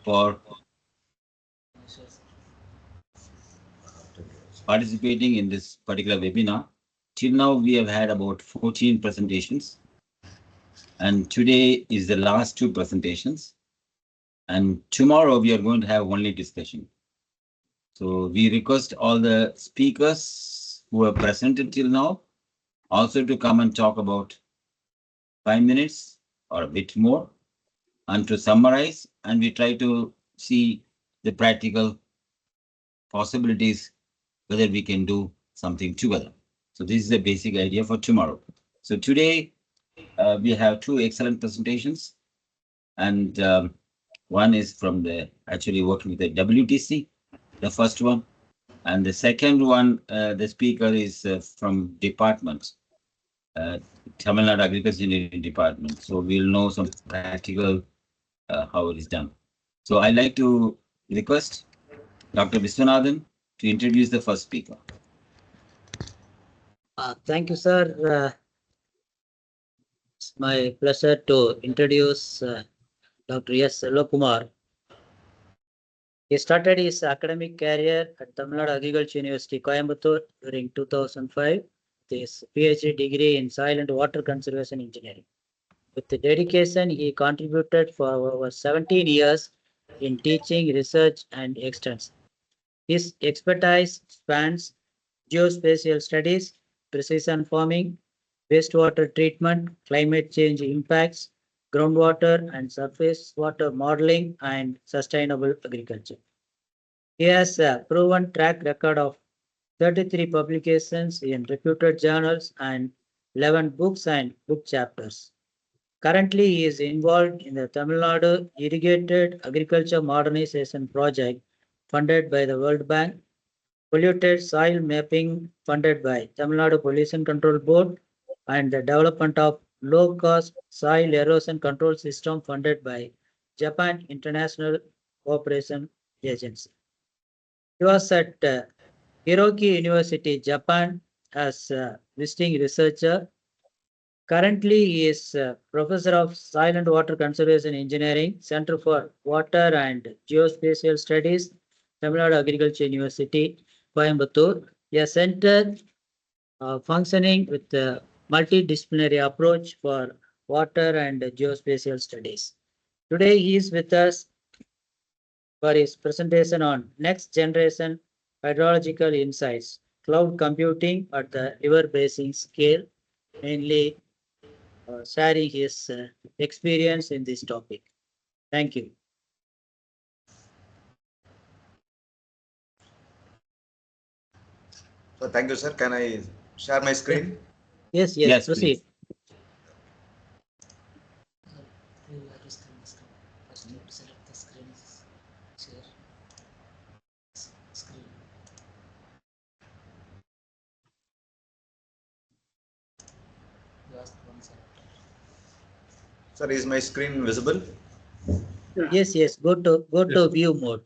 for participating in this particular webinar. Till now, we have had about 14 presentations, and today is the last two presentations. And tomorrow we are going to have only discussion. So we request all the speakers who have presented till now also to come and talk about 5 minutes or a bit more and to summarize, and we try to see the practical possibilities whether we can do something together. So this is the basic idea for tomorrow. So today we have two excellent presentations, and one is from the actually working with the WTC, the first one, and the second one, the speaker is from department, Tamil Nadu Agriculture Engineering Department. So we'll know some practical how it is done. So I'd like to request Dr. Viswanathan to introduce the first speaker. Thank you, sir. It's my pleasure to introduce Dr. S. Selvakumar. He started his academic career at Tamil Nadu Agriculture University, Coimbatore during 2005 with his PhD degree in Soil and Water Conservation Engineering. With the dedication, he contributed for over 17 years in teaching, research, and extension. His expertise spans geospatial studies, precision farming, wastewater treatment, climate change impacts, groundwater and surface water modeling, and sustainable agriculture. He has a proven track record of 33 publications in reputed journals and 11 books and book chapters. Currently, he is involved in the Tamil Nadu Irrigated Agriculture Modernization Project funded by the World Bank, polluted soil mapping funded by Tamil Nadu Pollution Control Board, and the development of low-cost soil erosion control system funded by Japan International Cooperation Agency. He was at Hiroki University, Japan, as a visiting researcher. Currently, he is Professor of Soil and Water Conservation Engineering, Center for Water and Geospatial Studies, Tamil Nadu Agriculture University, Coimbatore, a center functioning with a multidisciplinary approach for water and geospatial studies. Today, he is with us for his presentation on next generation hydrological insights, cloud computing at the river basin scale, mainly sharing his experience in this topic. Thank you. So thank you, sir. Can I share my screen? Yes, proceed. Sir, is my screen visible? Yes. Go to view mode.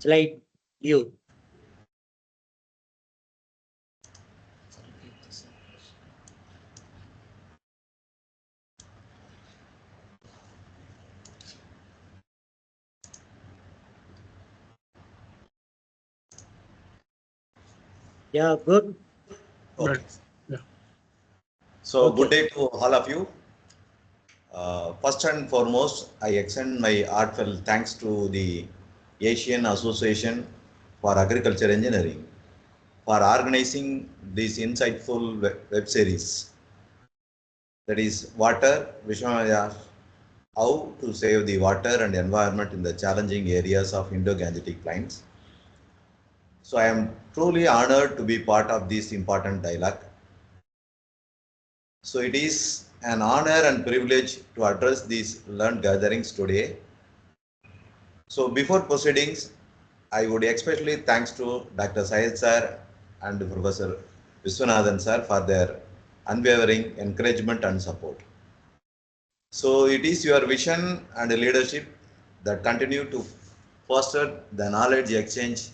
Slide view. Yeah, good. Okay. Yeah. So Okay. Good day to all of you. First and foremost, I extend my heartfelt thanks to the Asian Association for Agriculture Engineering for organizing this insightful web series. That is Water, Vishwamaya, how to save the water and environment in the challenging areas of Indo-Gangetic plains. So I am truly honored to be part of this important dialogue. So it is an honor and privilege to address these learned gatherings today. So before proceedings, I would especially thanks to Dr. Syed sir and Professor Viswanathan sir for their unwavering encouragement and support. So it is your vision and leadership that continue to foster the knowledge exchange,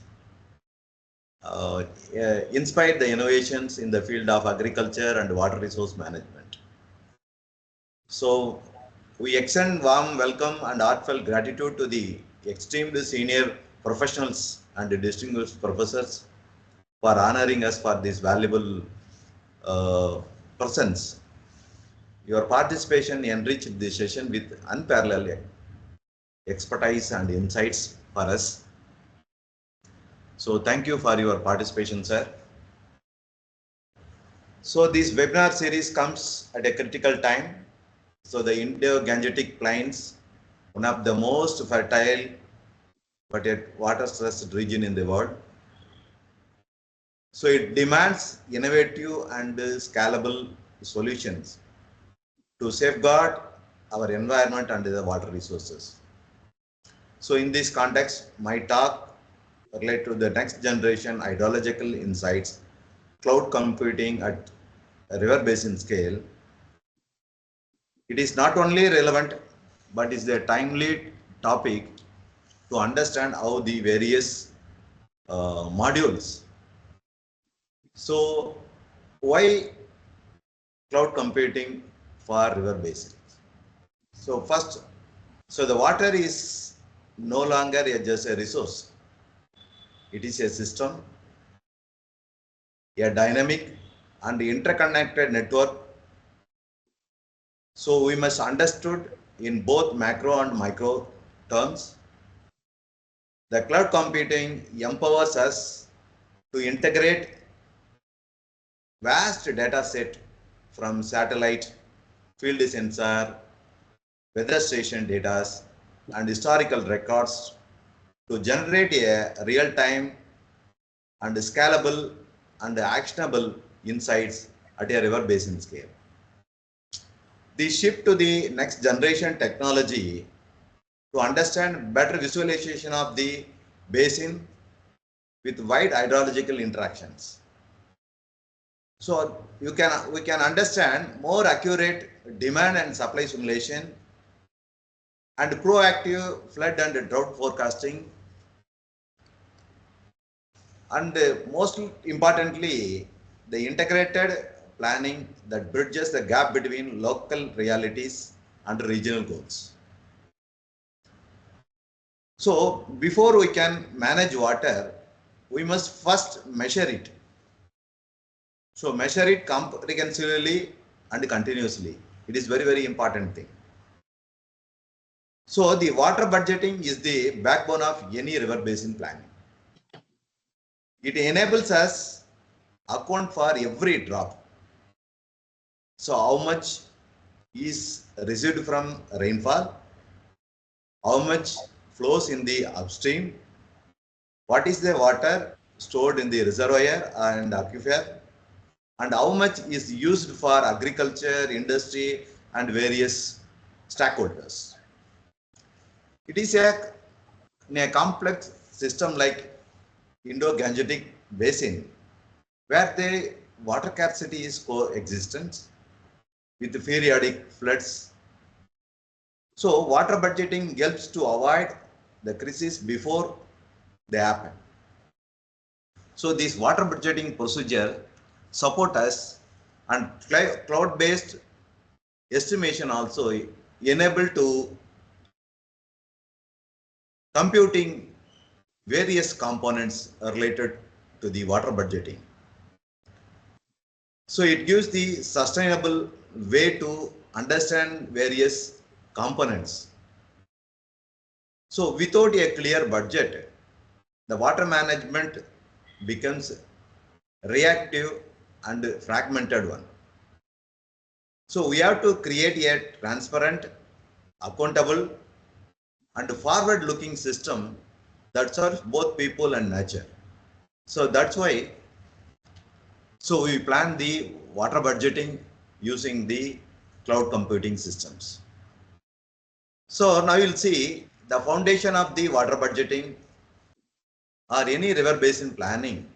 inspire the innovations in the field of agriculture and water resource management. So We extend warm welcome and heartfelt gratitude to the extremely senior professionals and distinguished professors for honoring us for this valuable presence. Your participation enriched the session with unparalleled expertise and insights for us. So thank you for your participation, sir. So this webinar series comes at a critical time. So the Indo-Gangetic Plains, one of the most fertile but yet water-stressed region in the world. So it demands innovative and scalable solutions to safeguard our environment and the water resources. So in this context, my talk related to the next generation hydrological insights, cloud computing at a river basin scale. It is not only relevant, but is a timely topic to understand how the various modules. So why cloud computing for river basins? So first, so the water is no longer just a resource. It is a system, a dynamic and interconnected network. So we must understood in both macro and micro terms. The cloud computing empowers us to integrate vast data set from satellite, field sensor, weather station data and historical records to generate a real-time and scalable and actionable insights at a river basin scale. The shift to the next generation technology to understand better visualization of the basin with wide hydrological interactions. So we can understand more accurate demand and supply simulation and proactive flood and drought forecasting, and most importantly, the integrated planning that bridges the gap between local realities and regional goals. So before we can manage water, we must first measure it. So measure it comprehensively and continuously. It is very, very important thing. So the water budgeting is the backbone of any river basin planning. It enables us account for every drop. So how much is received from rainfall, how much flows in the upstream, what is the water stored in the reservoir and aquifer, and how much is used for agriculture, industry and various stakeholders. It is in a complex system like Indo-Gangetic Basin, where the water scarcity is coexistent with periodic floods. So water budgeting helps to avoid the crisis before they happen. So this water budgeting procedure support us, and cloud-based estimation also enable to computing various components related to the water budgeting. So it gives the sustainable way to understand various components. So without a clear budget, the water management becomes reactive and fragmented one. So we have to create a transparent, accountable and forward-looking system that serves both people and nature. So that's why we plan the water budgeting using the cloud computing systems. So now you'll see the foundation of the water budgeting or any river basin planning.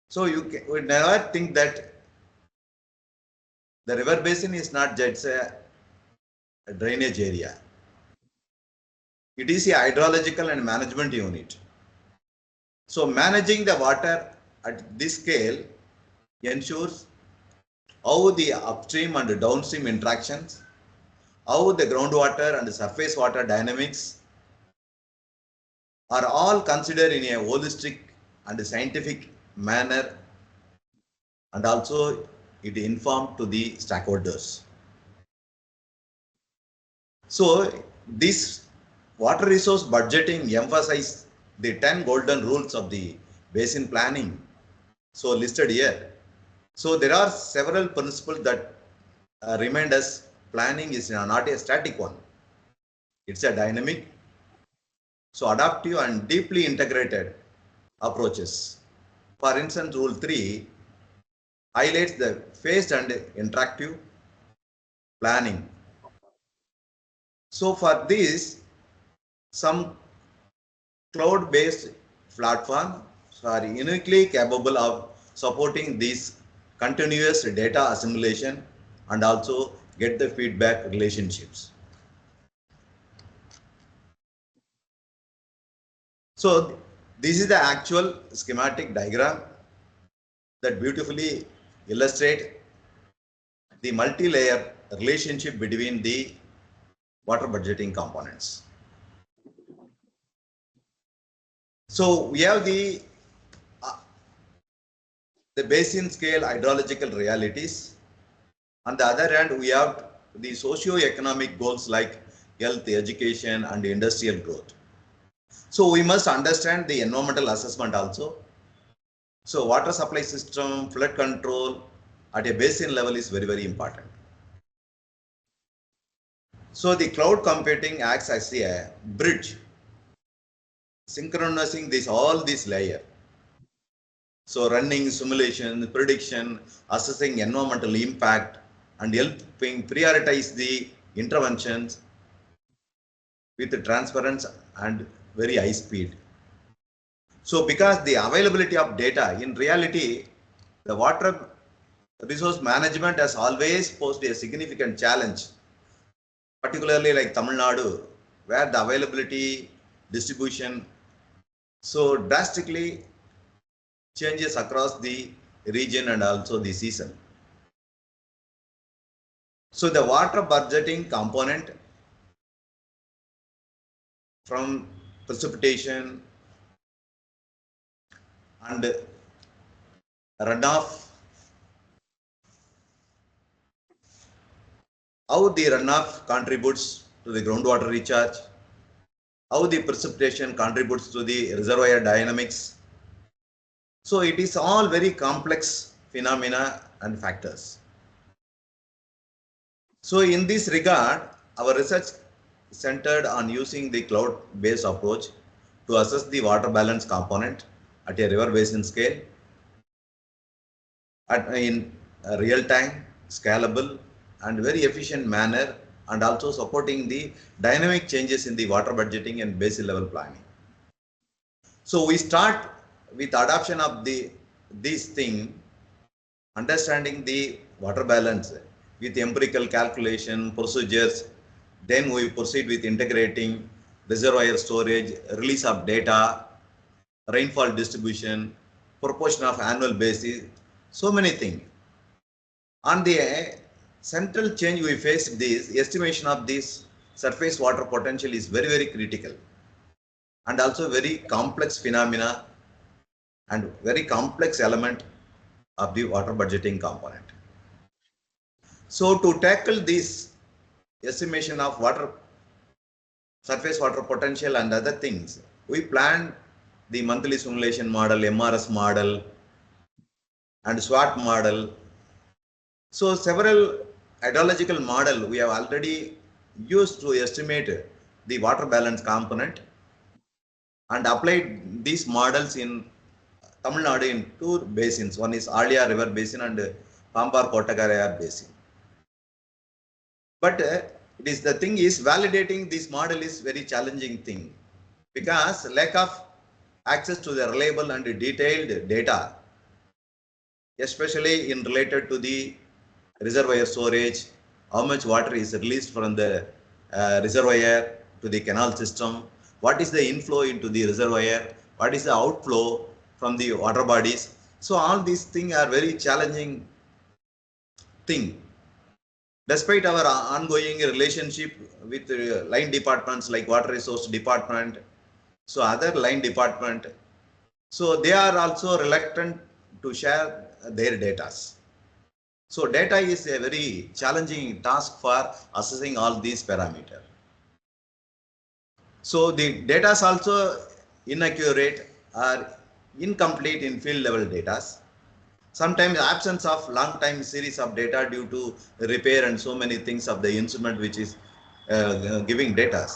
So you would never think that the river basin is not just a drainage area. It is a hydrological and management unit. So managing the water at this scale ensures how the upstream and downstream interactions, how the groundwater and the surface water dynamics are all considered in a holistic and scientific manner, and also it informed to the stakeholders. So this water resource budgeting emphasizes the 10 golden rules of the basin planning, so listed here. So there are several principles that remind us planning is not a static one. It's a dynamic, so adaptive and deeply integrated approaches. For instance, Rule 3 highlights the phased and interactive planning. So for this, some cloud-based platforms are uniquely capable of supporting this continuous data assimilation and also get the feedback relationships. So this is the actual schematic diagram that beautifully illustrates the multi-layer relationship between the water budgeting components. So we have the basin scale hydrological realities. On the other hand, we have the socio-economic goals like health, education, and industrial growth. So we must understand the environmental assessment also. So water supply system, flood control at a basin level is very, very important. So the cloud computing acts as a bridge, synchronizing all these layers. So running simulation, prediction, assessing environmental impact, and helping prioritize the interventions with transparency and very high speed. So because the availability of data, in reality, the water resource management has always posed a significant challenge, particularly like Tamil Nadu, where the availability, distribution, so drastically changes across the region and also the season. So the water budgeting component from precipitation and runoff, how the runoff contributes to the groundwater recharge, how the precipitation contributes to the reservoir dynamics. So it is all very complex phenomena and factors. So in this regard, our research centered on using the cloud-based approach to assess the water balance component at a river basin scale in a real-time, scalable, and very efficient manner, and also supporting the dynamic changes in the water budgeting and basin level planning. So we start with adoption of this thing, understanding the water balance with empirical calculation procedures. Then we proceed with integrating reservoir storage, release of data, rainfall distribution, proportion of annual basis, so many things. On the central change we faced, this estimation of this surface water potential is very, very critical and also very complex phenomena and very complex element of the water budgeting component. So to tackle this estimation of surface water potential and other things, we planned the monthly simulation model, MRS model, and SWOT model. So several hydrological model we have already used to estimate the water balance component and applied these models in Tamil Nadu in two basins. One is Alia River Basin and Pampar Kottakarayar Basin. But it is the thing is validating this model is very challenging thing because lack of access to the reliable and detailed data, especially in related to the reservoir storage, how much water is released from the reservoir to the canal system, what is the inflow into the reservoir, what is the outflow from the water bodies. So all these things are very challenging thing. Despite our ongoing relationship with line departments like water resource department, so other line department, so they are also reluctant to share their data. So data is a very challenging task for assessing all these parameters. So the data is also inaccurate or incomplete in field level data. Sometimes absence of long time series of data due to repair and so many things of the instrument which is giving data.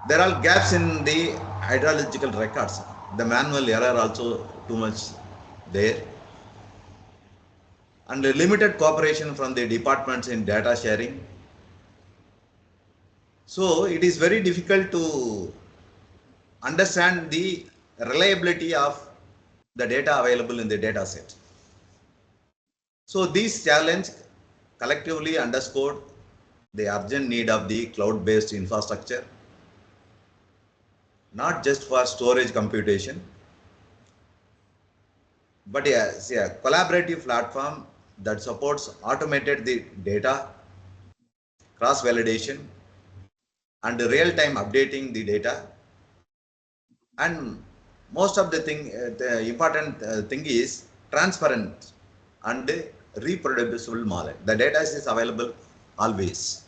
There are gaps in the hydrological records. The manual error also too much there. And limited cooperation from the departments in data sharing. So it is very difficult to understand the reliability of the data available in the data set. So these challenges collectively underscored the urgent need of the cloud-based infrastructure, not just for storage computation, but a collaborative platform that supports automated the data, cross-validation, and real-time updating the data. And most of the thing, the important thing is transparent and reproducible model. The data is available always.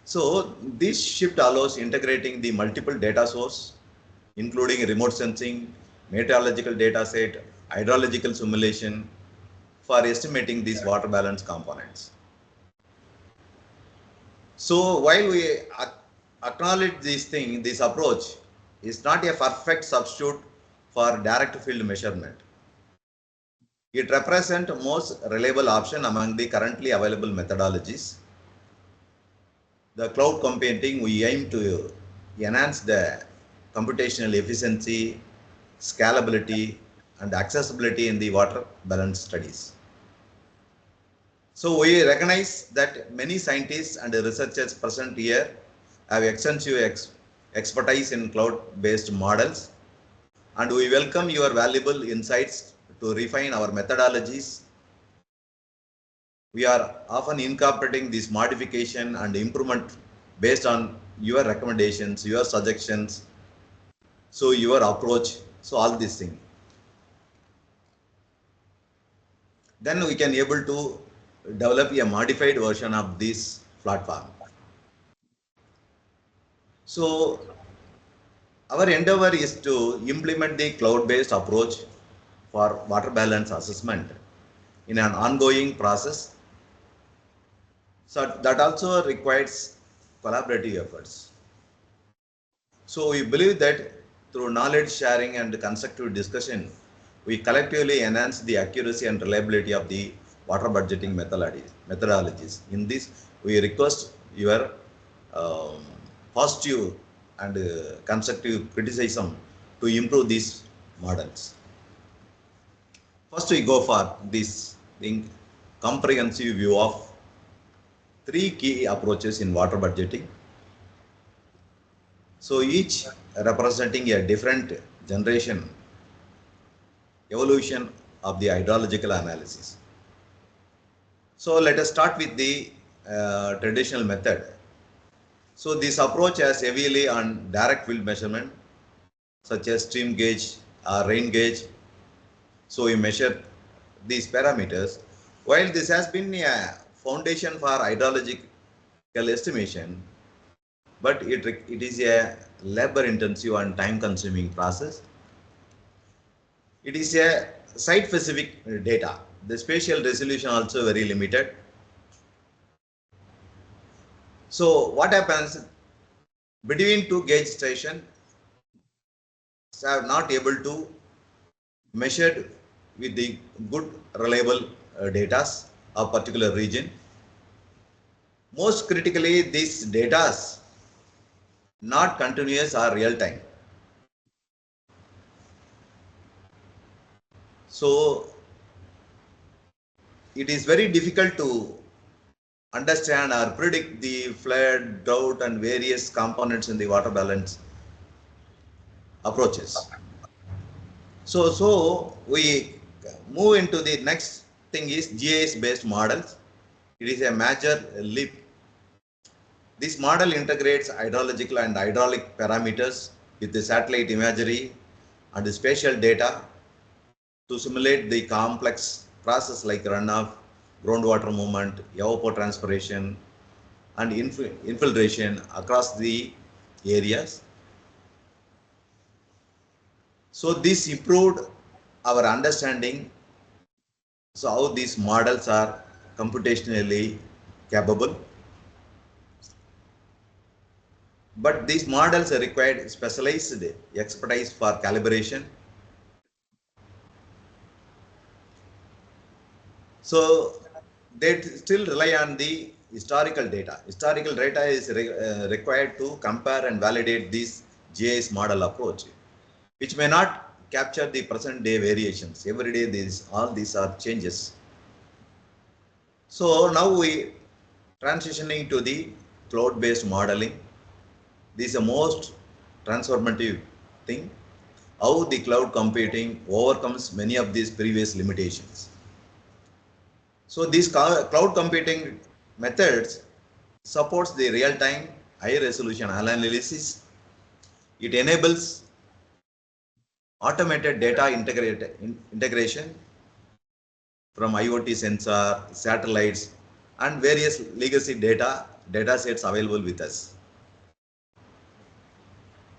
So this shift allows integrating the multiple data source, including remote sensing, meteorological data set, hydrological simulation for estimating these water balance components. So while we acknowledge this thing, this approach is not a perfect substitute for direct field measurement. It represents most reliable option among the currently available methodologies. The cloud computing, we aim to enhance the computational efficiency, scalability, and accessibility in the water balance studies. So we recognize that many scientists and researchers present here have extensive expertise in cloud-based models, and we welcome your valuable insights to refine our methodologies. We are often incorporating this modification and improvement based on your recommendations, your suggestions, so your approach, so all these things. Then we can able to develop a modified version of this platform. So our endeavor is to implement the cloud-based approach for water balance assessment in an ongoing process. So that also requires collaborative efforts. So we believe that through knowledge sharing and constructive discussion, we collectively enhance the accuracy and reliability of the water budgeting methodologies. In this, we request your positive and constructive criticism to improve these models. First, we go for this comprehensive view of three key approaches in water budgeting. So each representing a different generation evolution of the hydrological analysis. So let us start with the traditional method. So this approach has heavily on direct field measurement, such as stream gauge or rain gauge. So we measure these parameters. While this has been a foundation for hydrological estimation, but it is a labor-intensive and time-consuming process. It is a site-specific data. The spatial resolution also very limited. So what happens between two gauge stations are not able to measure with the good reliable data of particular region. Most critically, these data not continuous or real time. So it is very difficult to understand or predict the flood, drought, and various components in the water balance approaches. So we move into the next thing is GIS based models. It is a major leap. This model integrates hydrological and hydraulic parameters with the satellite imagery and the spatial data to simulate the complex process like runoff, groundwater movement, evapotranspiration, and infiltration across the areas. So this improved our understanding, so how these models are computationally capable. But these models are required specialized expertise for calibration. So they still rely on the historical data. Historical data is required to compare and validate this GIS model approach, which may not capture the present day variations. Every day all these are changes. So now we transitioning to the cloud-based modeling. This is the most transformative thing, how the cloud computing overcomes many of these previous limitations. So these cloud computing methods supports the real-time high resolution analysis. It enables automated data integration from IoT sensor, satellites, and various legacy data sets available with us.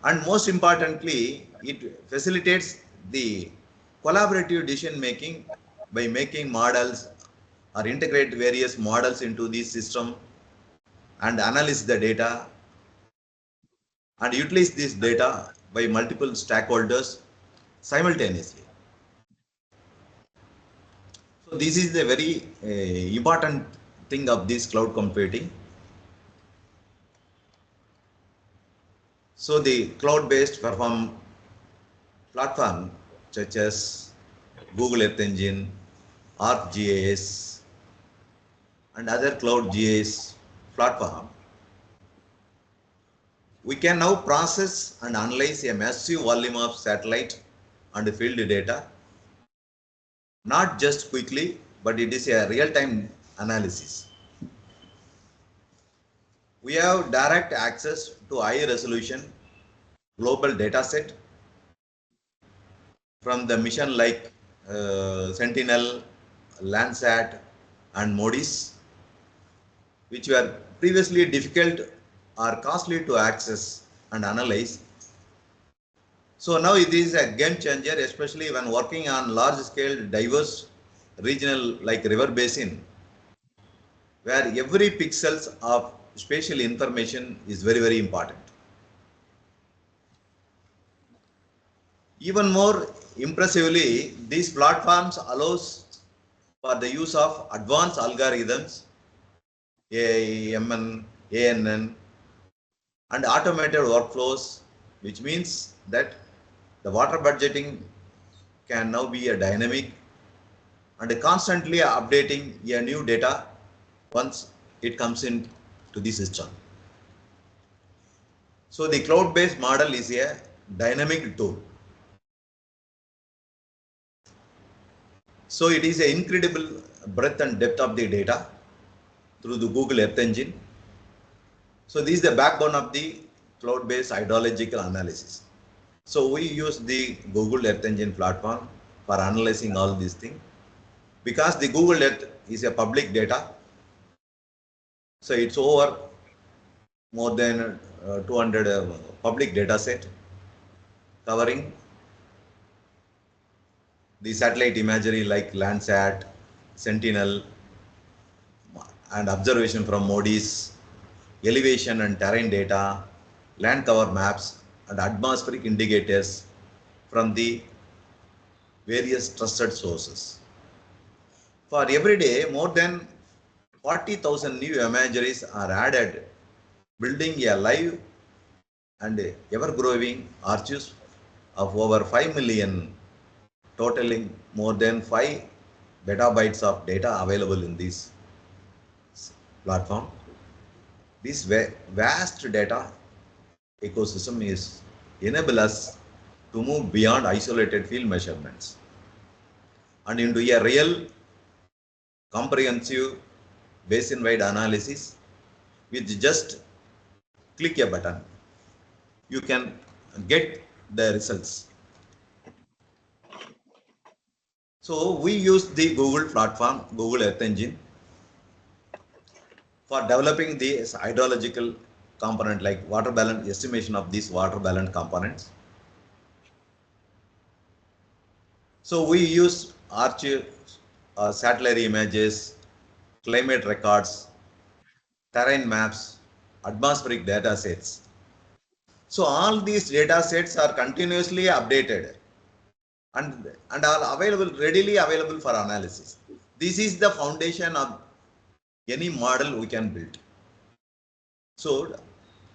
And most importantly, it facilitates the collaborative decision making by making models or integrate various models into the system and analyze the data and utilize this data by multiple stakeholders simultaneously. So this is the very important thing of this cloud computing. So the cloud-based platform such as Google Earth Engine, ArcGIS, and other cloud GIS platform, we can now process and analyze a massive volume of satellite and field data, not just quickly, but it is a real-time analysis. We have direct access to high resolution global data set from the mission like Sentinel, Landsat, and MODIS, which were previously difficult or costly to access and analyze. So now it is a game changer, especially when working on large scale diverse regional like river basin, where every pixels of spatial information is very, very important. Even more impressively, these platforms allows for the use of advanced algorithms, AI, MN, ANN, and automated workflows, which means that the water budgeting can now be a dynamic and constantly updating a new data once it comes into the system. So the cloud-based model is a dynamic tool. So it is an incredible breadth and depth of the data through the Google Earth Engine. So this is the backbone of the cloud-based hydrological analysis. So we use the Google Earth Engine platform for analyzing all these things. Because the Google Earth is a public data, so it's over more than 200 public data set covering the satellite imagery like Landsat, Sentinel, and observation from MODIS, elevation and terrain data, land cover maps, and atmospheric indicators from the various trusted sources. For every day, more than 40,000 new imageries are added, building a live and ever-growing archives of over 5 million, totaling more than 5 petabytes of data available in this platform. This vast data ecosystem enable us to move beyond isolated field measurements and into a real comprehensive basin-wide analysis with just click a button. You can get the results. So we use the Google platform, Google Earth Engine, for developing the hydrological component like water balance, estimation of these water balance components. So we use archive, satellite images, climate records, terrain maps, atmospheric data sets. So all these data sets are continuously updated and are available, readily available for analysis. This is the foundation of any model we can build. So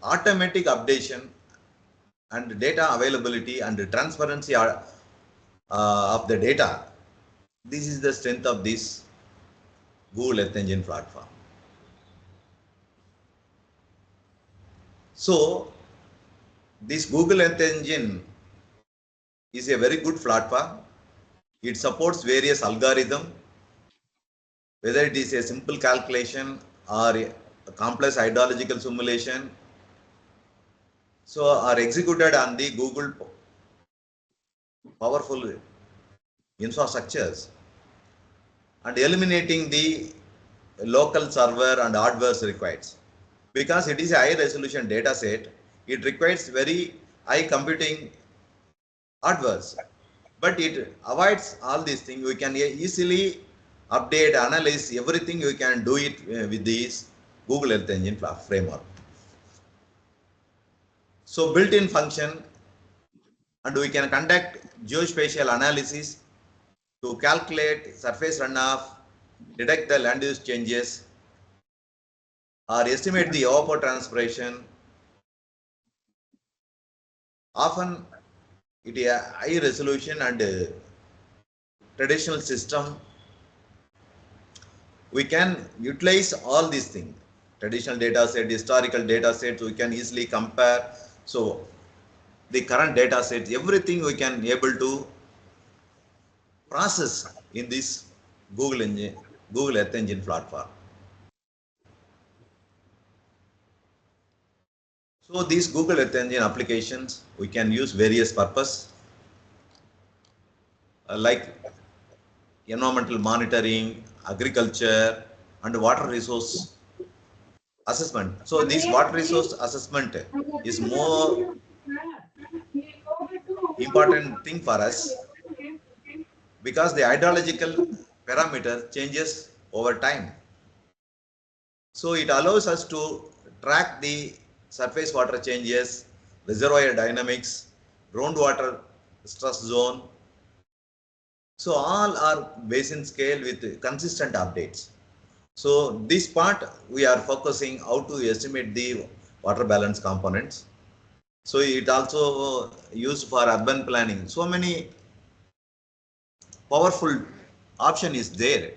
automatic updation and data availability and the transparency of the data, this is the strength of this Google Earth Engine platform. So this Google Earth Engine is a very good platform. It supports various algorithms, whether it is a simple calculation or a complex hydrological simulation, so are executed on the Google powerful infrastructures and eliminating the local server and hardware required. Because it is a high resolution data set, it requires very high computing hardware, but it avoids all these things. We can easily update, analyze everything. We can do it with this Google Earth Engine framework. So built-in function, and we can conduct geospatial analysis to calculate surface runoff, detect the land use changes, or estimate the evapotranspiration. Often it is a high resolution and traditional system. We can utilize all these things. Traditional data set, historical data sets, we can easily compare. So the current data sets, everything we can able to process in this Google Earth Engine platform. So these Google Earth Engine applications, we can use various purpose like environmental monitoring, agriculture, and water resource assessment. So this water resource assessment is more important thing for us because the hydrological parameter changes over time. So it allows us to track the surface water changes, reservoir dynamics, groundwater stress zone. So all are basin scale with consistent updates. So this part we are focusing how to estimate the water balance components. So it also used for urban planning. So many powerful option is there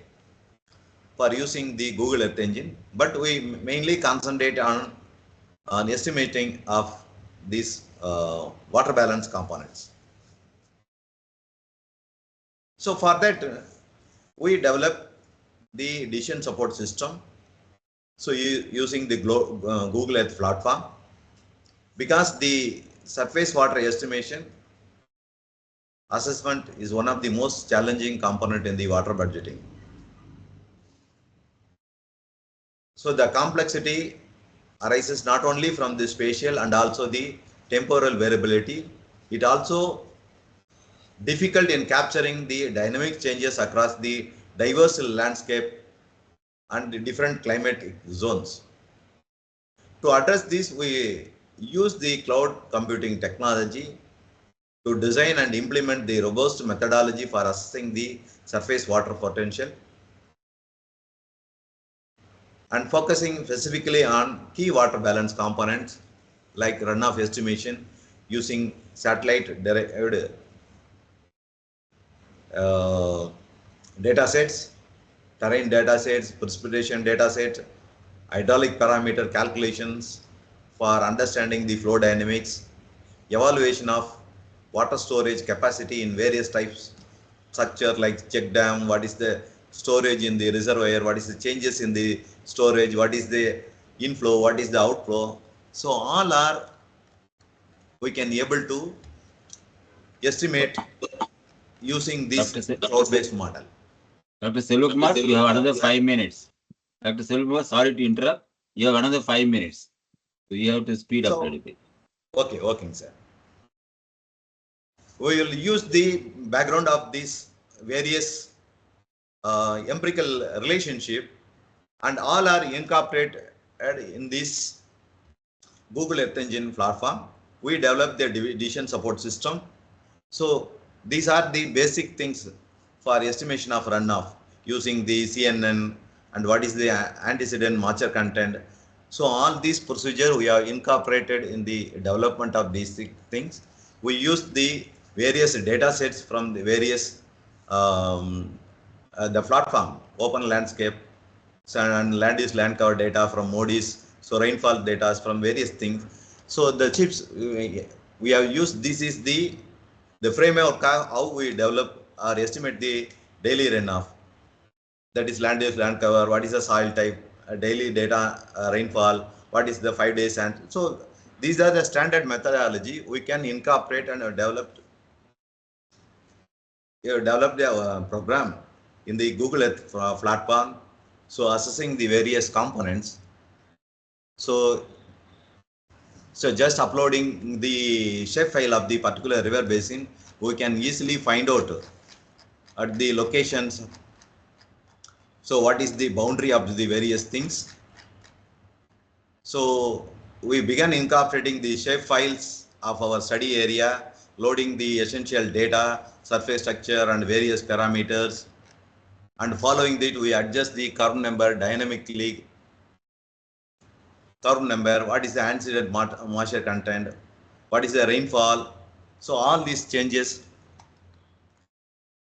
for using the Google Earth Engine, but we mainly concentrate on estimating of these water balance components. So for that, we develop the decision support system. So using the Google Earth platform, because the surface water estimation assessment is one of the most challenging component in the water budgeting. So the complexity arises not only from the spatial and also the temporal variability, it also difficult in capturing the dynamic changes across the diverse landscape and the different climatic zones. To address this, we use the cloud computing technology to design and implement the robust methodology for assessing the surface water potential and focusing specifically on key water balance components like runoff estimation using satellite derived data sets, terrain data sets, precipitation data set, hydraulic parameter calculations for understanding the flow dynamics, evaluation of water storage capacity in various types structure like check dam, what is the storage in the reservoir, what is the changes in the storage, what is the inflow, what is the outflow. So all are we can able to estimate using this cloud-based model. Dr. Selvakumar, you have another 5 minutes. Dr. Selvakumar, sorry to interrupt. You have another 5 minutes. So you have to speed up a little bit. Okay, sir. We will use the background of these various empirical relationship, and all are incorporated in this Google Earth Engine platform. We developed the decision support system. So these are the basic things for estimation of runoff using the CNN and what is the antecedent moisture content. So all these procedure we have incorporated in the development of these things. We use the various data sets from the various the platform, open landscape, and land use land cover data from Moody's, so rainfall data from various things. So the chips we have used, this is the framework how we develop or estimate the daily runoff. That is land use land cover, what is the soil type, daily data, rainfall, what is the 5 days, and so these are the standard methodology we can incorporate and develop the program in the Google Earth platform. So assessing the various components. So just uploading the shape file of the particular river basin, we can easily find out at the locations. So what is the boundary of the various things? So we began incorporating the shape files of our study area, loading the essential data, surface structure and various parameters. And following that, we adjust the curve number dynamically. Curve number, what is the antecedent moisture content, what is the rainfall. So all these changes.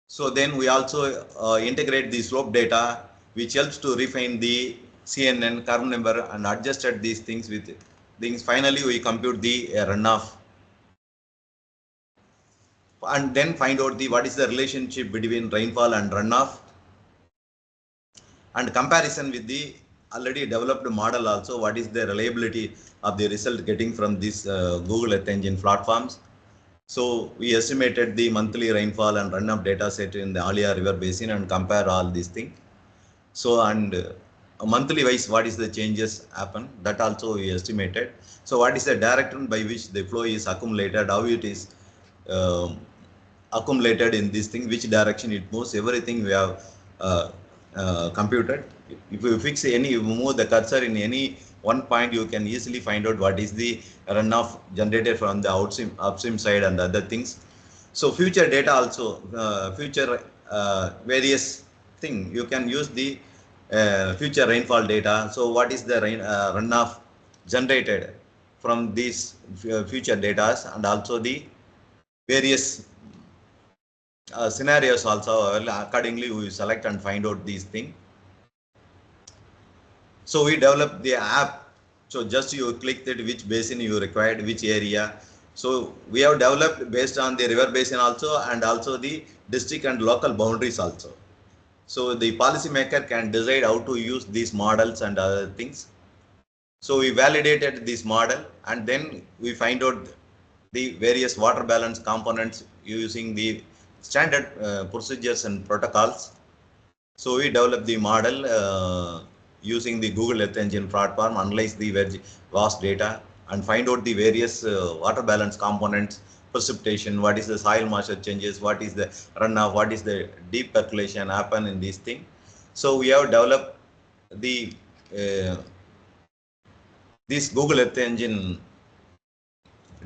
So then we also integrate the slope data, which helps to refine the CNN curve number and adjusted these things with things. Finally, we compute the runoff and then find out the what is the relationship between rainfall and runoff, and comparison with the already developed model also, what is the reliability of the result getting from this Google Earth Engine platforms. So we estimated the monthly rainfall and runoff data set in the Alia River Basin and compare all these things. So and monthly wise, what is the changes happen, that also we estimated. So what is the direction by which the flow is accumulated, how it is accumulated in this thing, which direction it moves, everything we have computed. If you fix any, you move the cursor in any one point, you can easily find out what is the runoff generated from the upstream side and other things. So future data also, future various thing, you can use the future rainfall data. So what is the runoff generated from these future data, and also the various scenarios also. Accordingly, we select and find out these things. So we develop the app. So just you click that which basin you required, which area. So we have developed based on the river basin also, and also the district and local boundaries also. So the policymaker can decide how to use these models and other things. So we validated this model, and then we find out the various water balance components using the standard procedures and protocols. So we developed the model using the Google Earth Engine platform, analyze the vast data and find out the various water balance components, precipitation, what is the soil moisture changes, what is the runoff, what is the deep percolation happen in this thing. So we have developed the this Google Earth Engine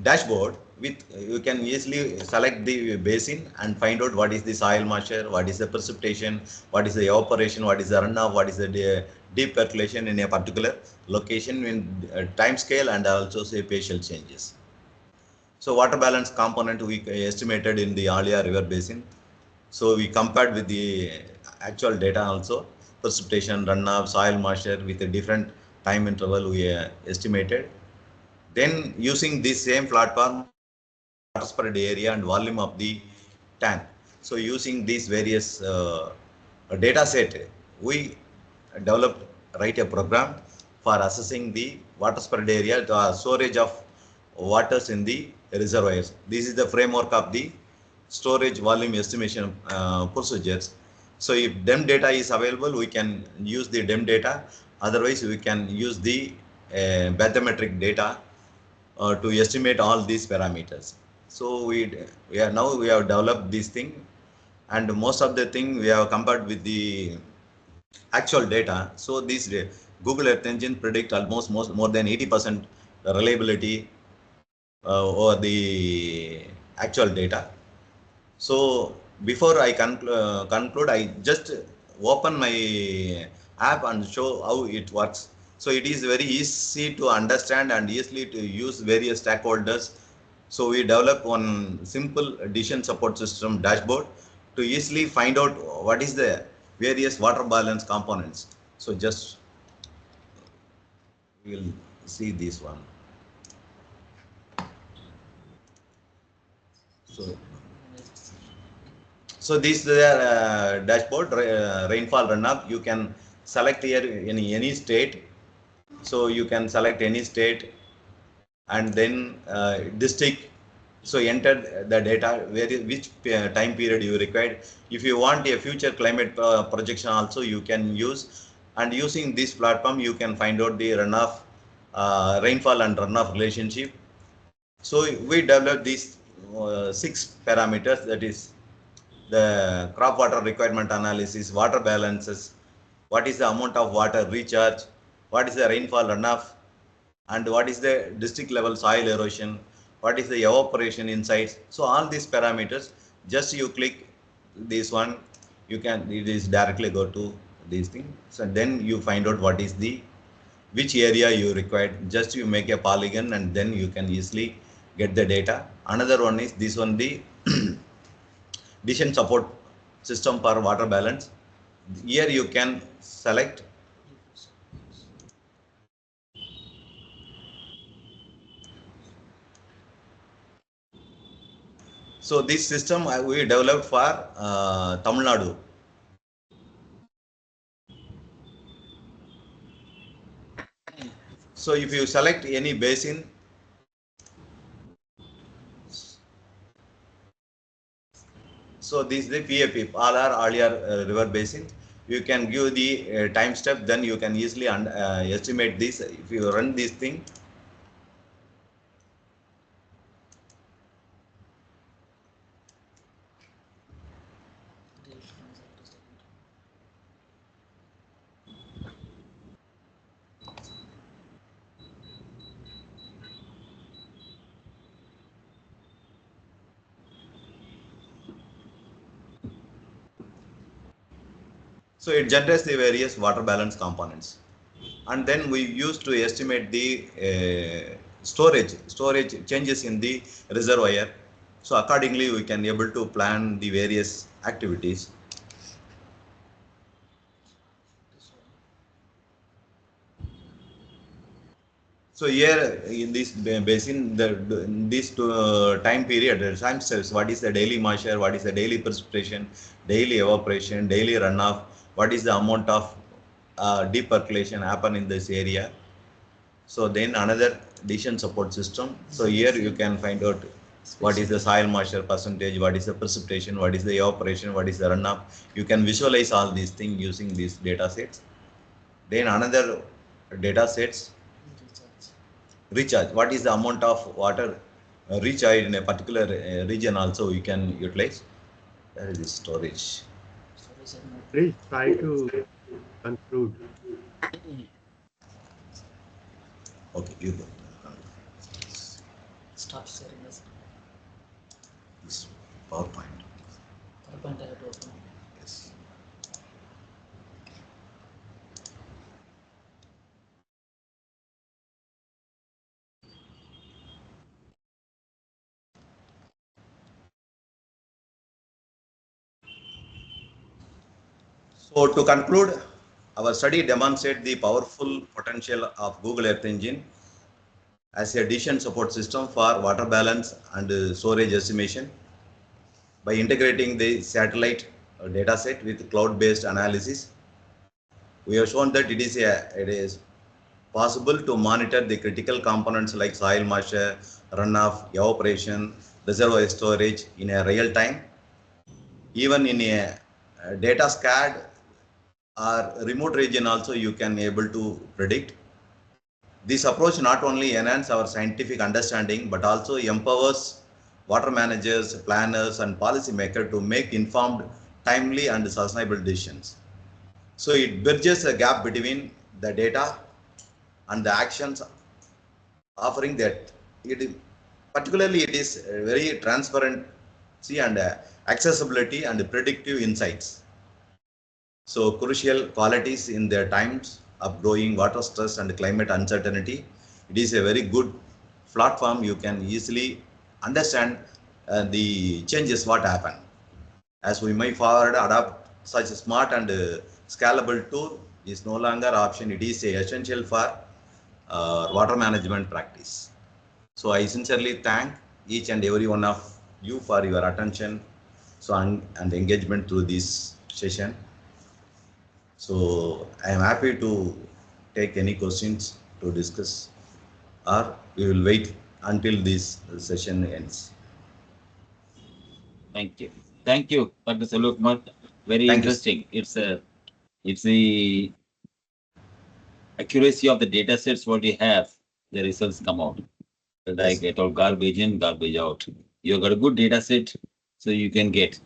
dashboard with, you can easily select the basin and find out what is the soil moisture, what is the precipitation, what is the evaporation, what is the runoff, what is the deep percolation in a particular location in time scale, and also say spatial changes. So water balance component we estimated in the Alia River Basin. So we compared with the actual data also, precipitation, runoff, soil moisture with a different time interval we estimated. Then using this same platform, spread area and volume of the tank. So using these various data set, we write a program for assessing the water spread area, the storage of waters in the reservoirs. This is the framework of the storage volume estimation procedures. So if DEM data is available, we can use the DEM data. Otherwise, we can use the bathymetric data to estimate all these parameters. So we have developed this thing, and most of the thing we have compared with the actual data. So this Google Earth Engine predict almost more than 80% reliability over the actual data. So before I conclude, I just open my app and show how it works. So it is very easy to understand and easily to use various stakeholders. So we develop one simple decision support system dashboard to easily find out what is the various water balance components. So just we'll see this one. So this is the dashboard, rainfall runoff. You can select here in any state. So you can select any state and then district. So enter the data, which time period you required. If you want a future climate projection also, you can use. And using this platform, you can find out the runoff, rainfall and runoff relationship. So we developed these 6 parameters, that is the crop water requirement analysis, water balances, what is the amount of water recharge, what is the rainfall runoff, and what is the district level soil erosion, what is the evaporation insights. So all these parameters, just you click this one, you can directly go to these things. So then you find out what is the which area you require. Just you make a polygon and then you can easily get the data. Another one is this one, the decision support system for water balance. Here you can select so this system we developed for Tamil Nadu. So if you select any basin, so this is the PAP, all are river basin. You can give the time step, then you can easily estimate this. If you run this thing, so it generates the various water balance components. And then we used to estimate the storage changes in the reservoir. So accordingly, we can able to plan the various activities. So here in this basin, this time period, time steps, what is the daily moisture, what is the daily precipitation, daily evaporation, daily runoff, what is the amount of deep percolation happen in this area. So then another decision support system. So here you can find out what is the soil moisture percentage, what is the precipitation, what is the evaporation, what is the runoff. You can visualize all these things using these data sets. Then another data sets, recharge. What is the amount of water recharge in a particular region also you can utilize. There is storage. Please try to conclude. Okay, you go. Stop sharing this. This PowerPoint. PowerPoint I have to open. Yes. So to conclude, our study demonstrates the powerful potential of Google Earth Engine as a decision support system for water balance and storage estimation. By integrating the satellite data set with cloud-based analysis. We have shown that it is possible to monitor the critical components like soil moisture, runoff, evaporation, reservoir storage in a real time. Even in a data scad or remote region also you can able to predict. This approach not only enhance our scientific understanding but also empowers water managers, planners and policymakers to make informed, timely and sustainable decisions. So it bridges a gap between the data and the actions, offering that particularly it is very transparency and accessibility and predictive insights. So crucial qualities in the times of growing water stress and climate uncertainty. It is a very good platform. You can easily understand the changes what happen. As we may forward adopt such a smart and scalable tool is no longer option. It is essential for water management practice. So I sincerely thank each and every one of you for your attention and engagement through this session. So I am happy to take any questions to discuss, or we will wait until this session ends. Thank you. Thank you, Dr. Selvakumar. Very Thank you. interesting. It's the accuracy of the data sets what you have, the results come out. Like Yes. it all garbage in, garbage out. You got a good data set, so you can get.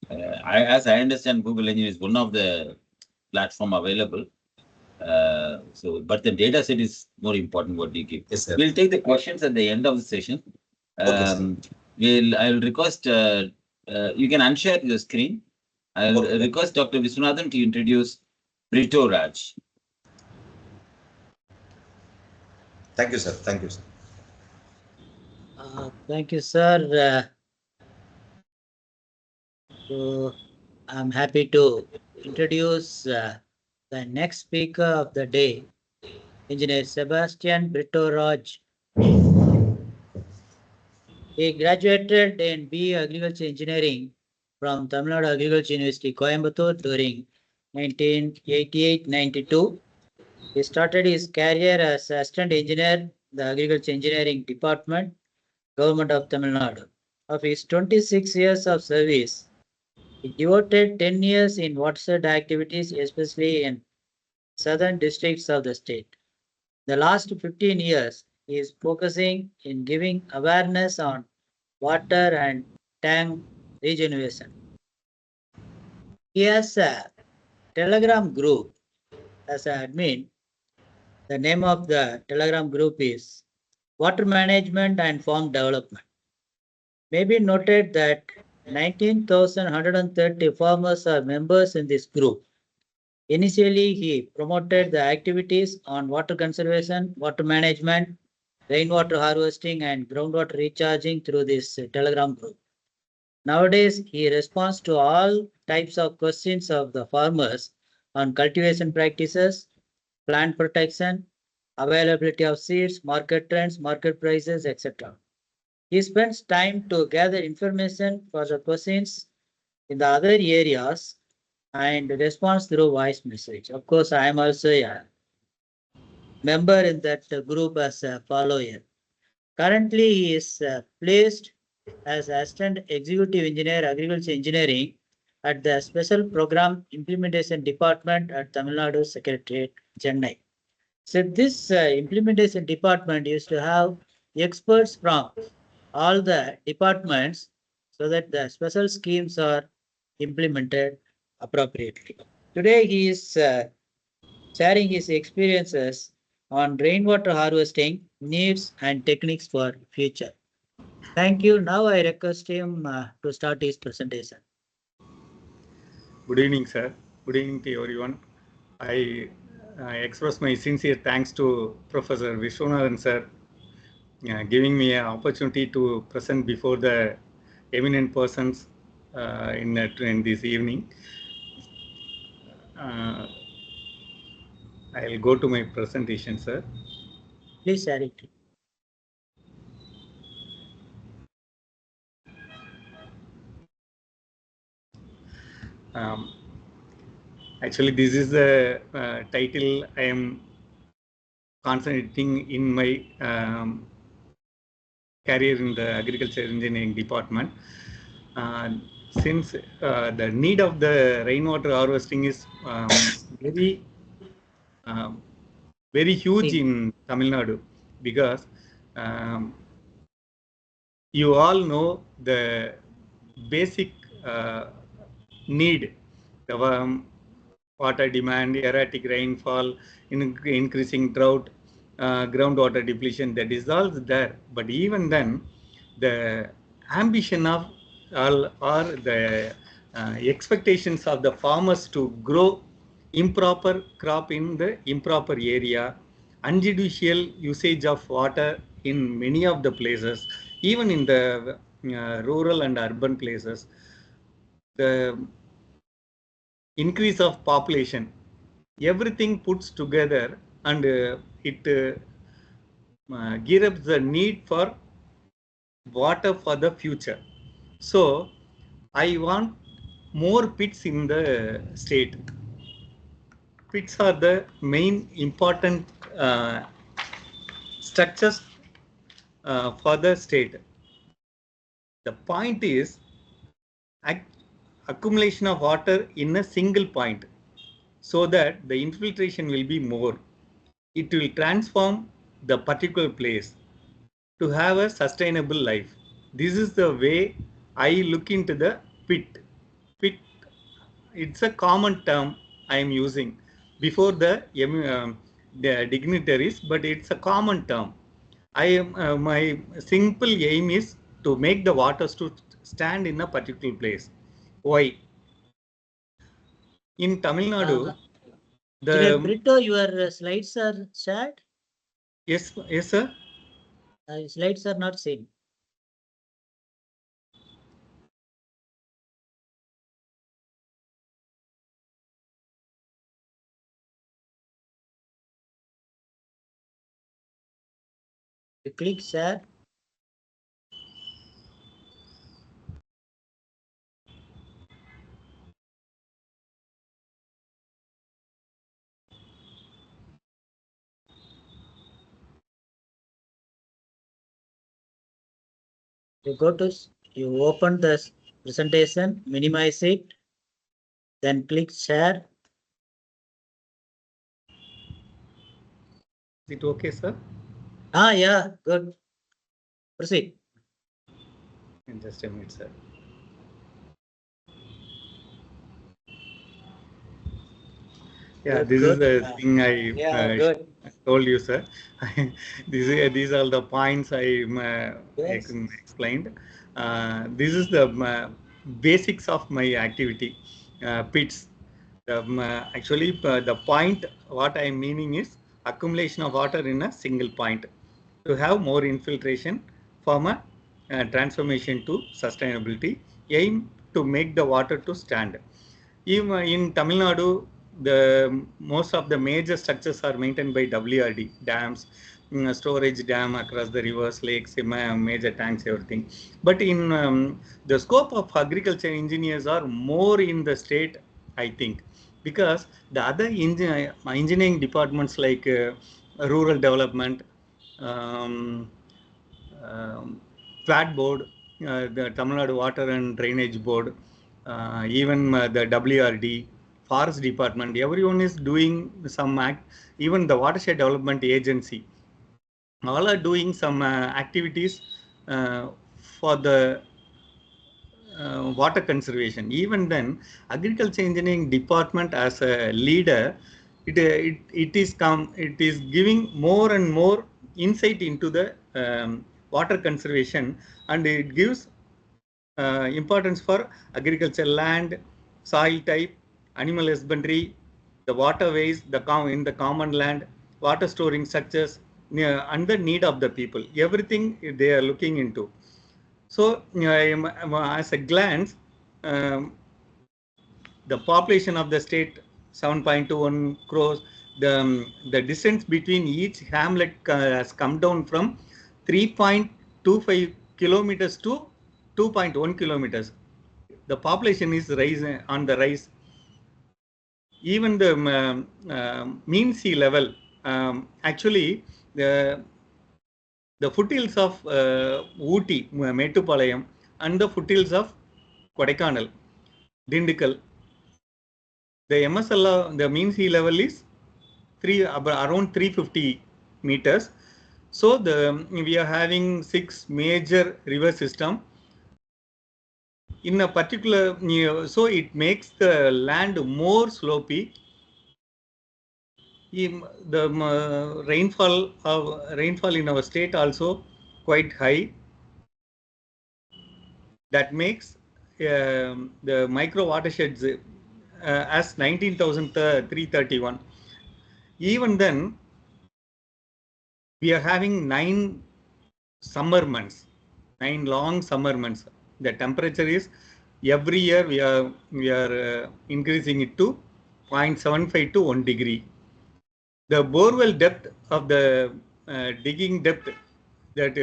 As I understand, Google Engine is one of the platform available. But the data set is more important. What you give. Yes, sir. We'll take the questions at the end of the session. Okay, sir. I'll request you can unshare your screen. I'll Okay. request Dr. Viswanathan to introduce Brito Raj. Thank you, sir. Thank you, sir. Thank you, sir. So I'm happy to introduce the next speaker of the day, Engineer Sebastian Britto Raj. He graduated in BE Agriculture Engineering from Tamil Nadu Agriculture University, Coimbatore during 1988-92. He started his career as assistant engineer in the Agriculture Engineering Department, Government of Tamil Nadu. Of his 26 years of service, he devoted 10 years in watershed activities, especially in southern districts of the state. The last 15 years, he is focusing in giving awareness on water and tank regeneration. He has a Telegram group as an admin. The name of the Telegram group is Water Management and Farm Development. May be noted that 19,130 farmers are members in this group. Initially, he promoted the activities on water conservation, water management, rainwater harvesting, and groundwater recharging through this Telegram group. Nowadays, he responds to all types of questions of the farmers on cultivation practices, plant protection, availability of seeds, market trends, market prices, etc. He spends time to gather information for the questions in the other areas and responds through voice message. Of course, I am also a member in that group as a follower. Currently, he is placed as Assistant Executive Engineer, Agriculture Engineering at the Special Program Implementation Department at Tamil Nadu Secretariat, Chennai. So this implementation department used to have experts from all the departments so that the special schemes are implemented appropriately. Today, he is sharing his experiences on rainwater harvesting needs and techniques for future. Thank you. Now I request him to start his presentation. Good evening, sir. Good evening to everyone. I express my sincere thanks to Professor Vishwanathan, sir, giving me an opportunity to present before the eminent persons in this evening. I'll go to my presentation, sir. Please share it. Actually, this is the title I am concentrating in my career in the agriculture engineering department. Since the need of the rainwater harvesting is very very huge in Tamil Nadu, because you all know the basic need, the water demand, erratic rainfall, increasing drought, groundwater depletion, that is all there. But even then, the ambition of all, or the expectations of the farmers to grow improper crop in the improper area, unjudicial usage of water in many of the places, even in the rural and urban places, the increase of population, everything puts together, and it gear up the need for water for the future. So I want more pits in the state. Pits are the main important structures for the state. The point is accumulation of water in a single point, so that the infiltration will be more. It will transform the particular place to have a sustainable life. This is the way I look into the pit. Pit, it's a common term I am using before the dignitaries, but it's a common term. I am my simple aim is to make the waters to stand in a particular place. Why? In Tamil Nadu, Engineer Britto, your slides are shared? yes, sir. Slides are not seen. You click share. You open the presentation, minimize it, then click share. Is it okay, sir? Yeah, good. Proceed. In just a minute, sir. Yeah, Good, this good. is the thing I Good. told you, sir. These are the points I Yes. explained. This is the basics of my activity. Pits. Actually, the point what I am meaning is accumulation of water in a single point to have more infiltration from a transformation to sustainability. Aim to make the water to stand. Even in Tamil Nadu, the most of the major structures are maintained by WRD dams, storage dam across the rivers, lakes, major tanks, everything. But in the scope of agriculture engineers are more in the state, I think, because the other engineering departments like rural development, um, flat board, the Tamil Nadu Water and Drainage Board, even the WRD, Forest Department, everyone is doing some act, even the Watershed Development Agency, all are doing some activities for the water conservation. Even then, agriculture engineering department as a leader, it is giving more and more insight into the water conservation, and it gives importance for agriculture land, soil type, animal husbandry, the waterways, in the common land, water storing structures, and the need of the people. Everything they are looking into. So, as a glance, the population of the state 7.21 crores. The distance between each hamlet has come down from 3.25 kilometers to 2.1 kilometers. the population is rising on the rise. Even the mean sea level, actually the foothills of Ooty, Mettupalayam, and the foothills of Kodaikanal, Dindigul, the MSL, the mean sea level is around 350 meters. So we are having 6 major river system in a particular, so it makes the land more slopy. The rainfall in our state also quite high. That makes the micro watersheds as 19,331. Even then, we are having 9 summer months, 9 long summer months. The temperature is every year we are increasing it to 0.75 to 1 degree. The borewell depth of the digging depth, that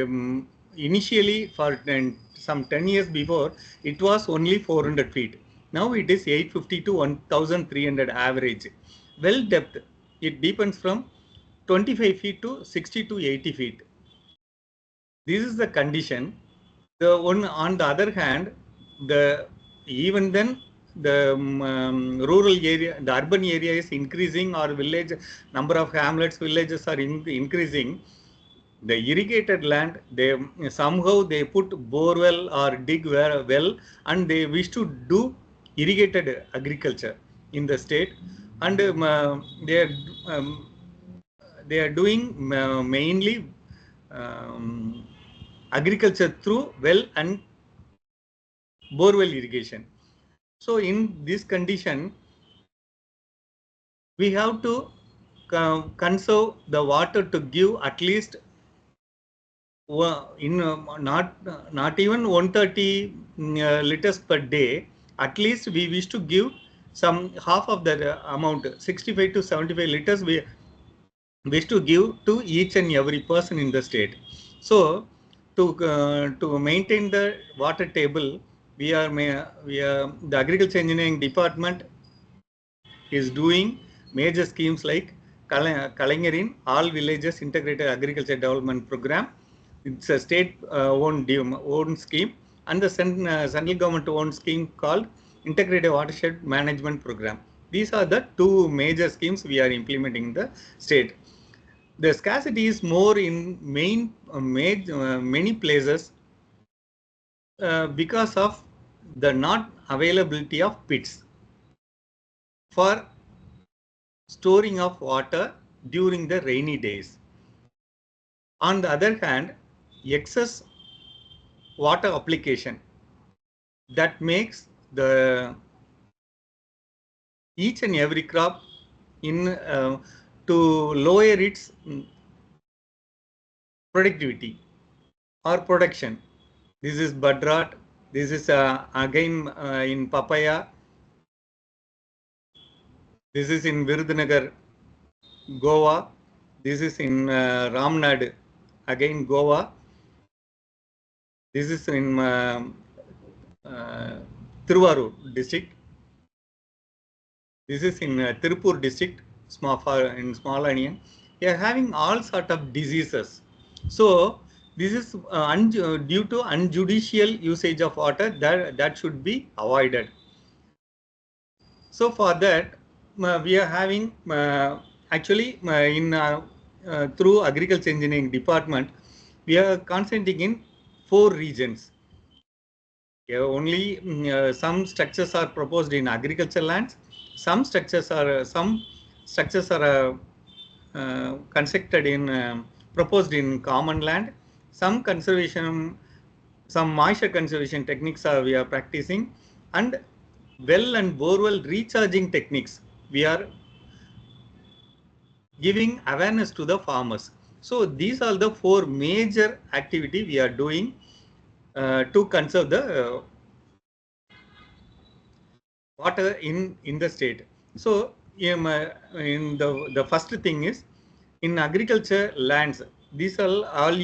initially for some 10 years before, it was only 400 feet. Now it is 850 to 1300 average. Well depth, it deepens from 25 feet to 60 to 80 feet. This is the condition. On the other hand, even then the rural area, the urban area is increasing, or village number of hamlets, villages are increasing. The irrigated land, they somehow they put borewell or dig well, and they wish to do irrigated agriculture in the state, and they are doing mainly agriculture through well and borewell irrigation. So in this condition, we have to conserve the water to give at least not even 130 liters per day. At least we wish to give some half of that amount, 65 to 75 liters we wish to give to each and every person in the state. So to maintain the water table, the agriculture engineering department is doing major schemes like Kalangarin All Villages Integrated Agriculture Development Program. It's a state owned scheme, and the central government owned scheme called Integrated Watershed Management Program. These are the 2 major schemes we are implementing in the state. The scarcity is more in many places because of the not availability of pits for storing of water during the rainy days. On the other hand, excess water application, that makes each and every crop to lower its productivity or production. This is bud rot. This is again in papaya. This is in Virudhunagar, Goa. This is in Ramnad, again Goa. This is in Tiruvarur district. This is in Tirupur district, in small onion. They are having all sort of diseases. So this is due to unjudicial usage of water, that should be avoided. So for that, we are having actually through agriculture engineering department, we are concentrating in 4 regions. Only some structures are proposed in agriculture lands. Some structures are constructed in proposed in common land. Some moisture conservation techniques we are practicing, and well and borewell recharging techniques we are giving awareness to the farmers. So these are the 4 major activity we are doing to conserve the water in the state. So in the first thing is, in agriculture lands, these are all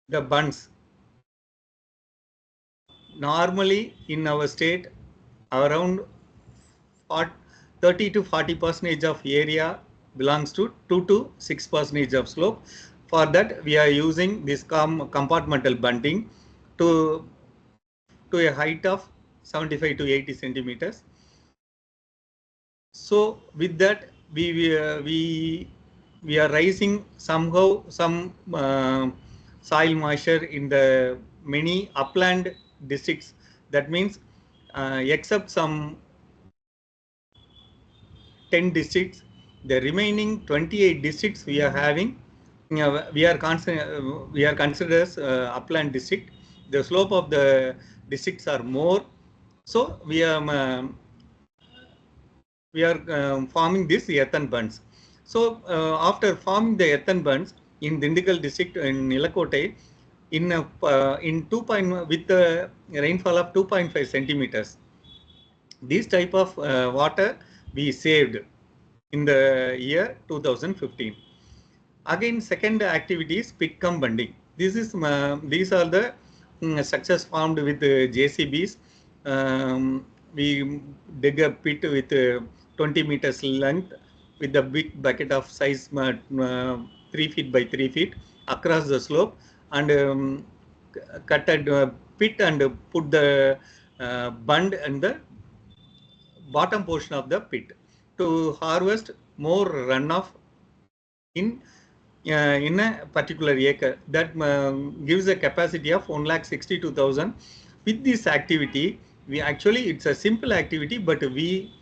the bunds. normally in our state, around 30 to 40% of area belongs to 2 to 6% of slope. For that, we are using this compartmental bunting to a height of 75 to 80 centimeters. So with that, we are raising somehow some soil moisture in the many upland districts. That means except some 10 districts, the remaining 28 districts we are having, we are considered as upland district. The slope of the districts are more, so we are forming these earthen bunds. So after forming the earthen bunds in Dindigul district in Nilakottai, in 2. With the rainfall of 2.5 centimeters, this type of water we saved in the year 2015. Again, second activity is pit cum bunding. These are the structures formed with JCBs. We dig a pit with 20 meters length with a big bucket of size 3 feet by 3 feet across the slope, and cut a pit and put the bund in the bottom portion of the pit to harvest more runoff in a particular acre. That gives a capacity of 1,62,000. With this activity, it's a simple activity, but we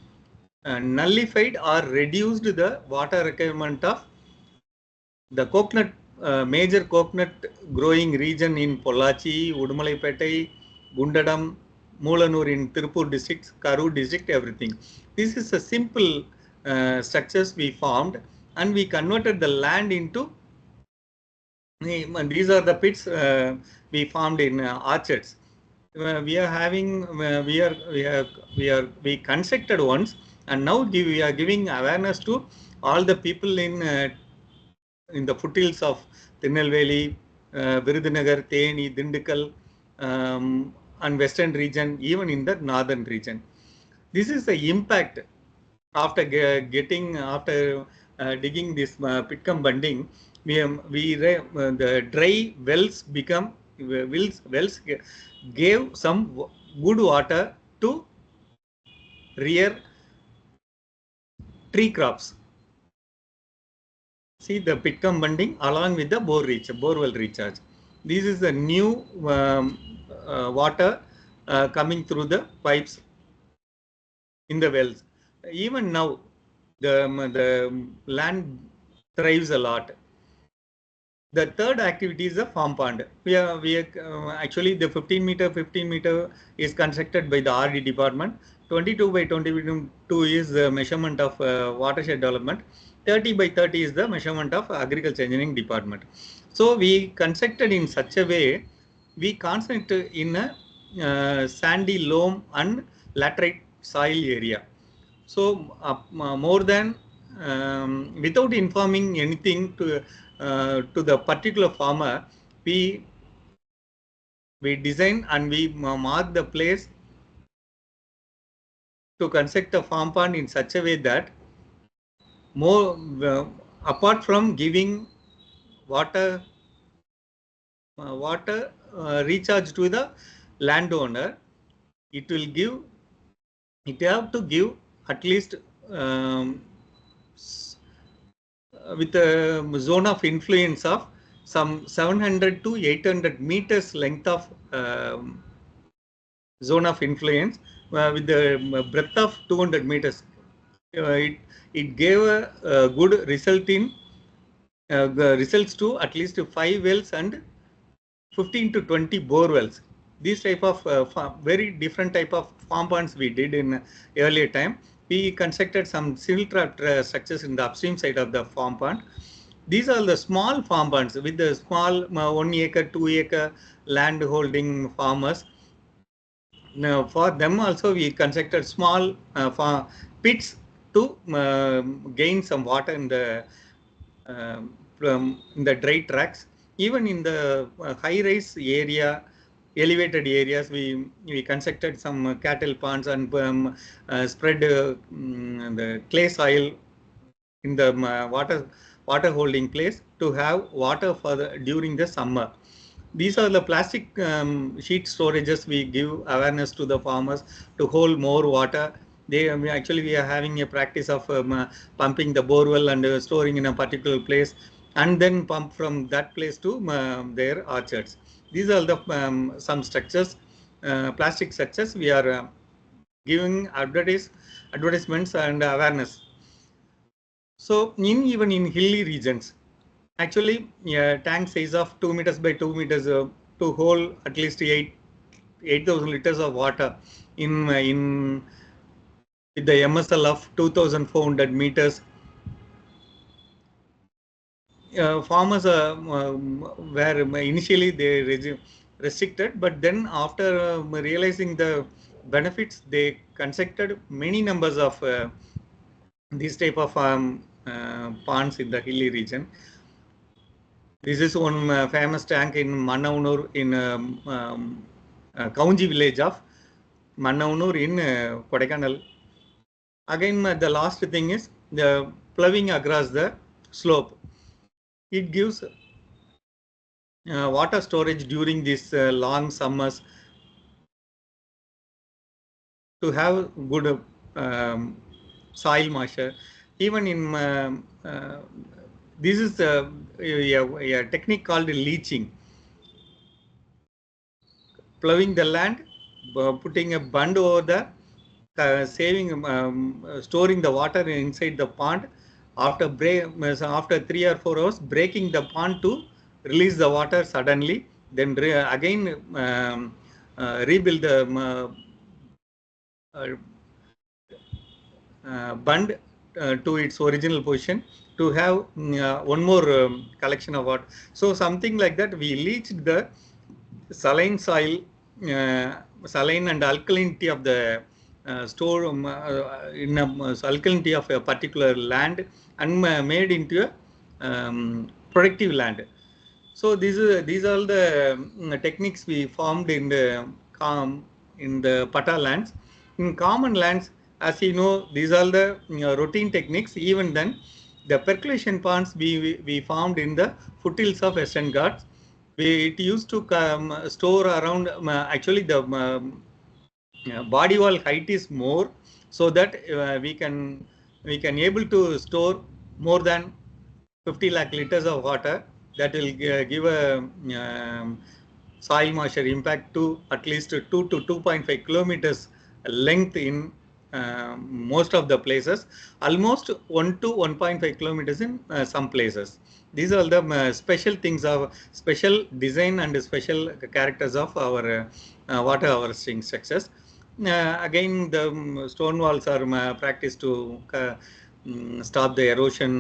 nullified or reduced the water requirement of the coconut, major coconut growing region in Pollachi, Udumalaipetai, Gundadam, Moolanur in Tirupur districts, Karur district, everything. This is a simple structures we formed, and we converted the land into, these are the pits we formed in orchards. We constructed once, and now we are giving awareness to all the people in the foothills of Tirunelveli, Virudhunagar, Theni, Dindigul, and western region, even in the northern region. This is the impact after digging this pit cum bunding. The dry wells gave some good water to rear tree crops. See the pit cum bunding along with the borewell recharge. This is the new water coming through the pipes in the wells. Even now, the land thrives a lot. The third activity is the farm pond. Actually the 15 meter is constructed by the RD department. 22 by 22 is the measurement of watershed development. 30 by 30 is the measurement of agriculture engineering department. So we constructed in such a way, we concentrate in a sandy loam and laterite soil area. So more than without informing anything to the particular farmer, we design and we mark the place to construct a farm pond in such a way that more apart from giving water recharge to the landowner, it have to give at least with a zone of influence of some 700 to 800 meters length of zone of influence with the breadth of 200 meters. It gave a good result in the results to at least 5 wells and 15 to 20 bore wells. These type of very different type of farm ponds we did in earlier time. We constructed some sill trap structures in the upstream side of the farm pond. These are the small farm ponds with the small 1 acre, 2 acre land holding farmers. Now, for them also we constructed small pits to gain some water in the dry tracks. Even in the high-rise area, elevated areas, we constructed some cattle ponds and spread the clay soil in the water holding place to have water for during the summer. These are the plastic sheet storages. We give awareness to the farmers to hold more water. We are having a practice of pumping the borewell and storing in a particular place, and then pump from that place to their orchards. These are the some structures, plastic structures. We are giving advertisements and awareness. So even in hilly regions, actually, tank size of 2 meters by 2 meters to hold at least 8,000 liters of water in with the MSL of 2,400 meters. Farmers were initially they restricted, but then after realizing the benefits, they constructed many numbers of these type of ponds in the hilly region. This is one famous tank in Mannaunur in Kaunji village of Mannaunur in Kodaikanal. Again, the last thing is the ploughing across the slope. It gives water storage during these long summers to have good soil moisture. Even in this is a technique called leaching. Ploughing the land, putting a bund over the storing the water inside the pond. After 3 or 4 hours, breaking the pond to release the water suddenly. Then again rebuild the bund to its original position to have one more collection of water. So something like that, we leached the saline soil, saline and alkalinity of the store in alkalinity of a particular land and made into a productive land. So these are the techniques we formed in the Pata lands. In common lands, as you know, these are the routine techniques. Even then, the percolation ponds we formed in the foothills of Western Ghats. It used to store around actually the body wall height is more, so that we can able to store more than 50 lakh liters of water. That will give a soil moisture impact to at least 2 to 2.5 kilometers length in most of the places, almost 1 to 1.5 kilometers in some places. These are the special things of special design and special characters of our water harvesting structures. Again, the stone walls are practiced to stop the erosion,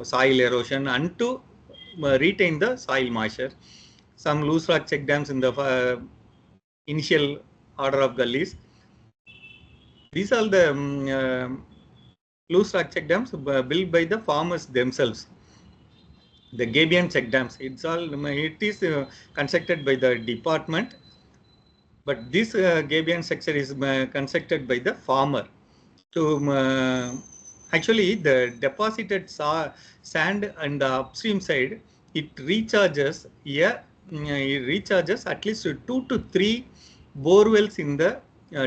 soil erosion, and to retain the soil moisture. Some loose rock check dams in the initial order of gullies. These are the loose rock check dams built by the farmers themselves. The Gabion check dams. It is constructed by the department, but this Gabion structure is constructed by the farmer. To actually the deposited sand and the upstream side, it recharges at least 2 to 3 bore wells in the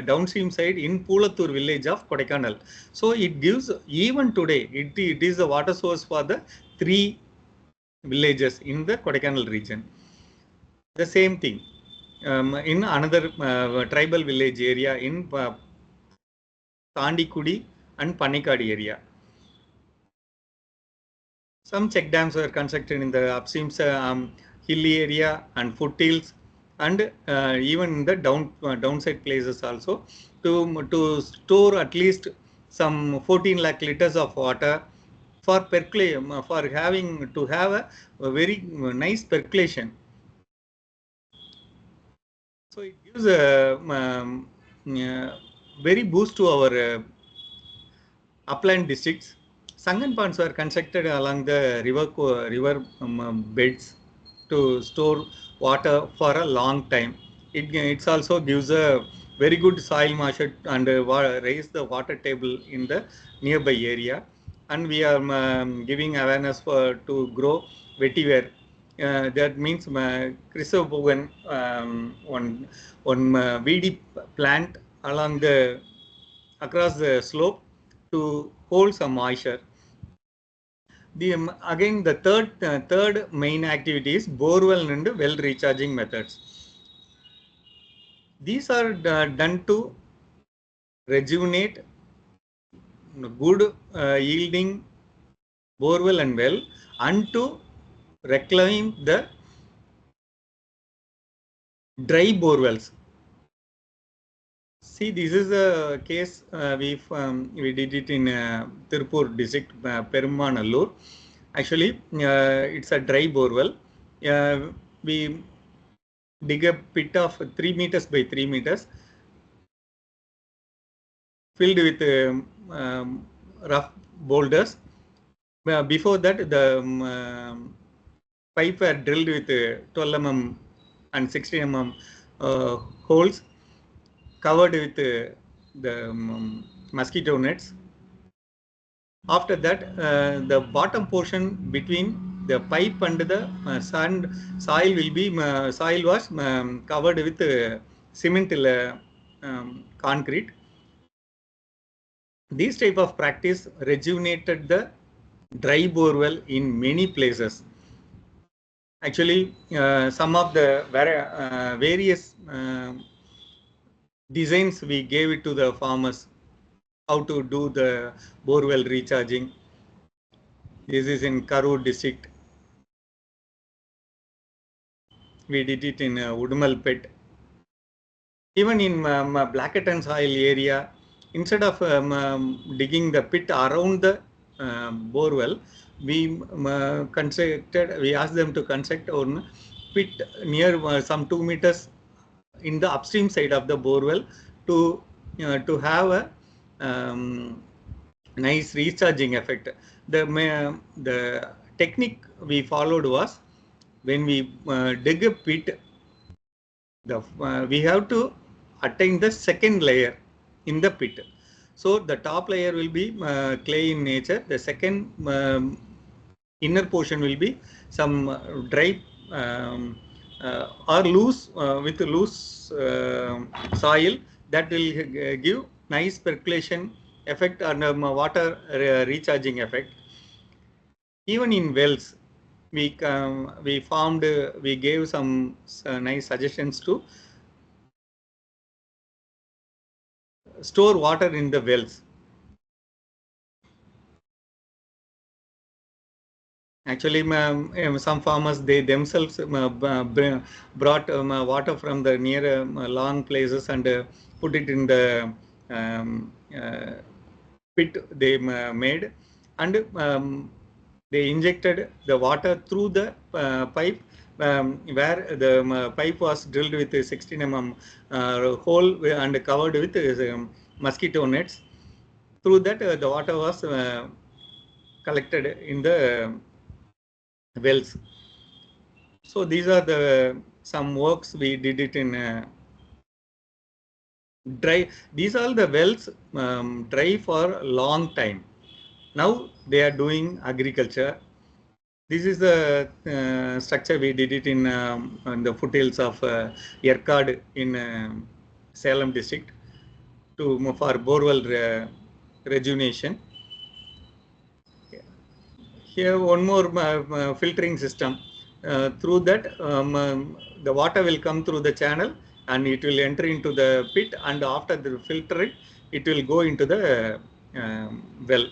downstream side in Pulatur village of Kodaikanal. So it gives, even today, it is the water source for the 3 villages in the Kodaikanal region. The same thing in another tribal village area in Tandikudi and Panikadi area. Some check dams were constructed in the upstream hilly area and foothills, and even in the downside places also, to store at least some 14 lakh liters of water for percolation, for having to have a very nice percolation. So it gives a very boost to our upland districts. Sunken ponds were constructed along the river beds to store water for a long time. It also gives a very good soil moisture and raise the water table in the nearby area. And we are giving awareness to grow vetiver. That means chrysopogon, one weedy plant along the across the slope to hold some moisture. Again, the third main activity is borewell and well recharging methods. These are done to rejuvenate good yielding borewell and well, and to reclaim the dry borewells. See, this is a case we did it in Tirupur district, Perumanallur. Actually, it's a dry borewell. We dig a pit of 3 meters by 3 meters, filled with rough boulders. Before that, the pipe were drilled with 12 mm and 16 mm holes, covered with the mosquito nets. After that, the bottom portion between the pipe and the soil will be soil was covered with cement concrete. This type of practice rejuvenated the dry borewell in many places. Actually, some of the various designs we gave it to the farmers, how to do the borewell recharging. This is in Karur district. We did it in Udumalpet. Even in Blackatton soil area, instead of digging the pit around the borewell, we asked them to construct a pit near some 2 meters in the upstream side of the borewell to have a nice recharging effect. The technique we followed was, when we dig a pit, we have to attain the second layer in the pit. So the top layer will be clay in nature. The second inner portion will be some dry or loose with loose soil that will give nice percolation effect and water recharging effect. Even in wells, we gave some nice suggestions to store water in the wells. Actually, some farmers, they themselves brought water from the near long places and put it in the pit they made, and they injected the water through the pipe, where the pipe was drilled with a 16 mm hole and covered with mosquito nets. Through that, the water was collected in the wells. So these are the some works we did it in dry. These are the wells dry for a long time. Now they are doing agriculture. This is the structure we did it in the foothills of Yerkad in Salem district for borewell rejuvenation. Here one more filtering system. Through that, the water will come through the channel and it will enter into the pit, and after the filtering, it will go into the well.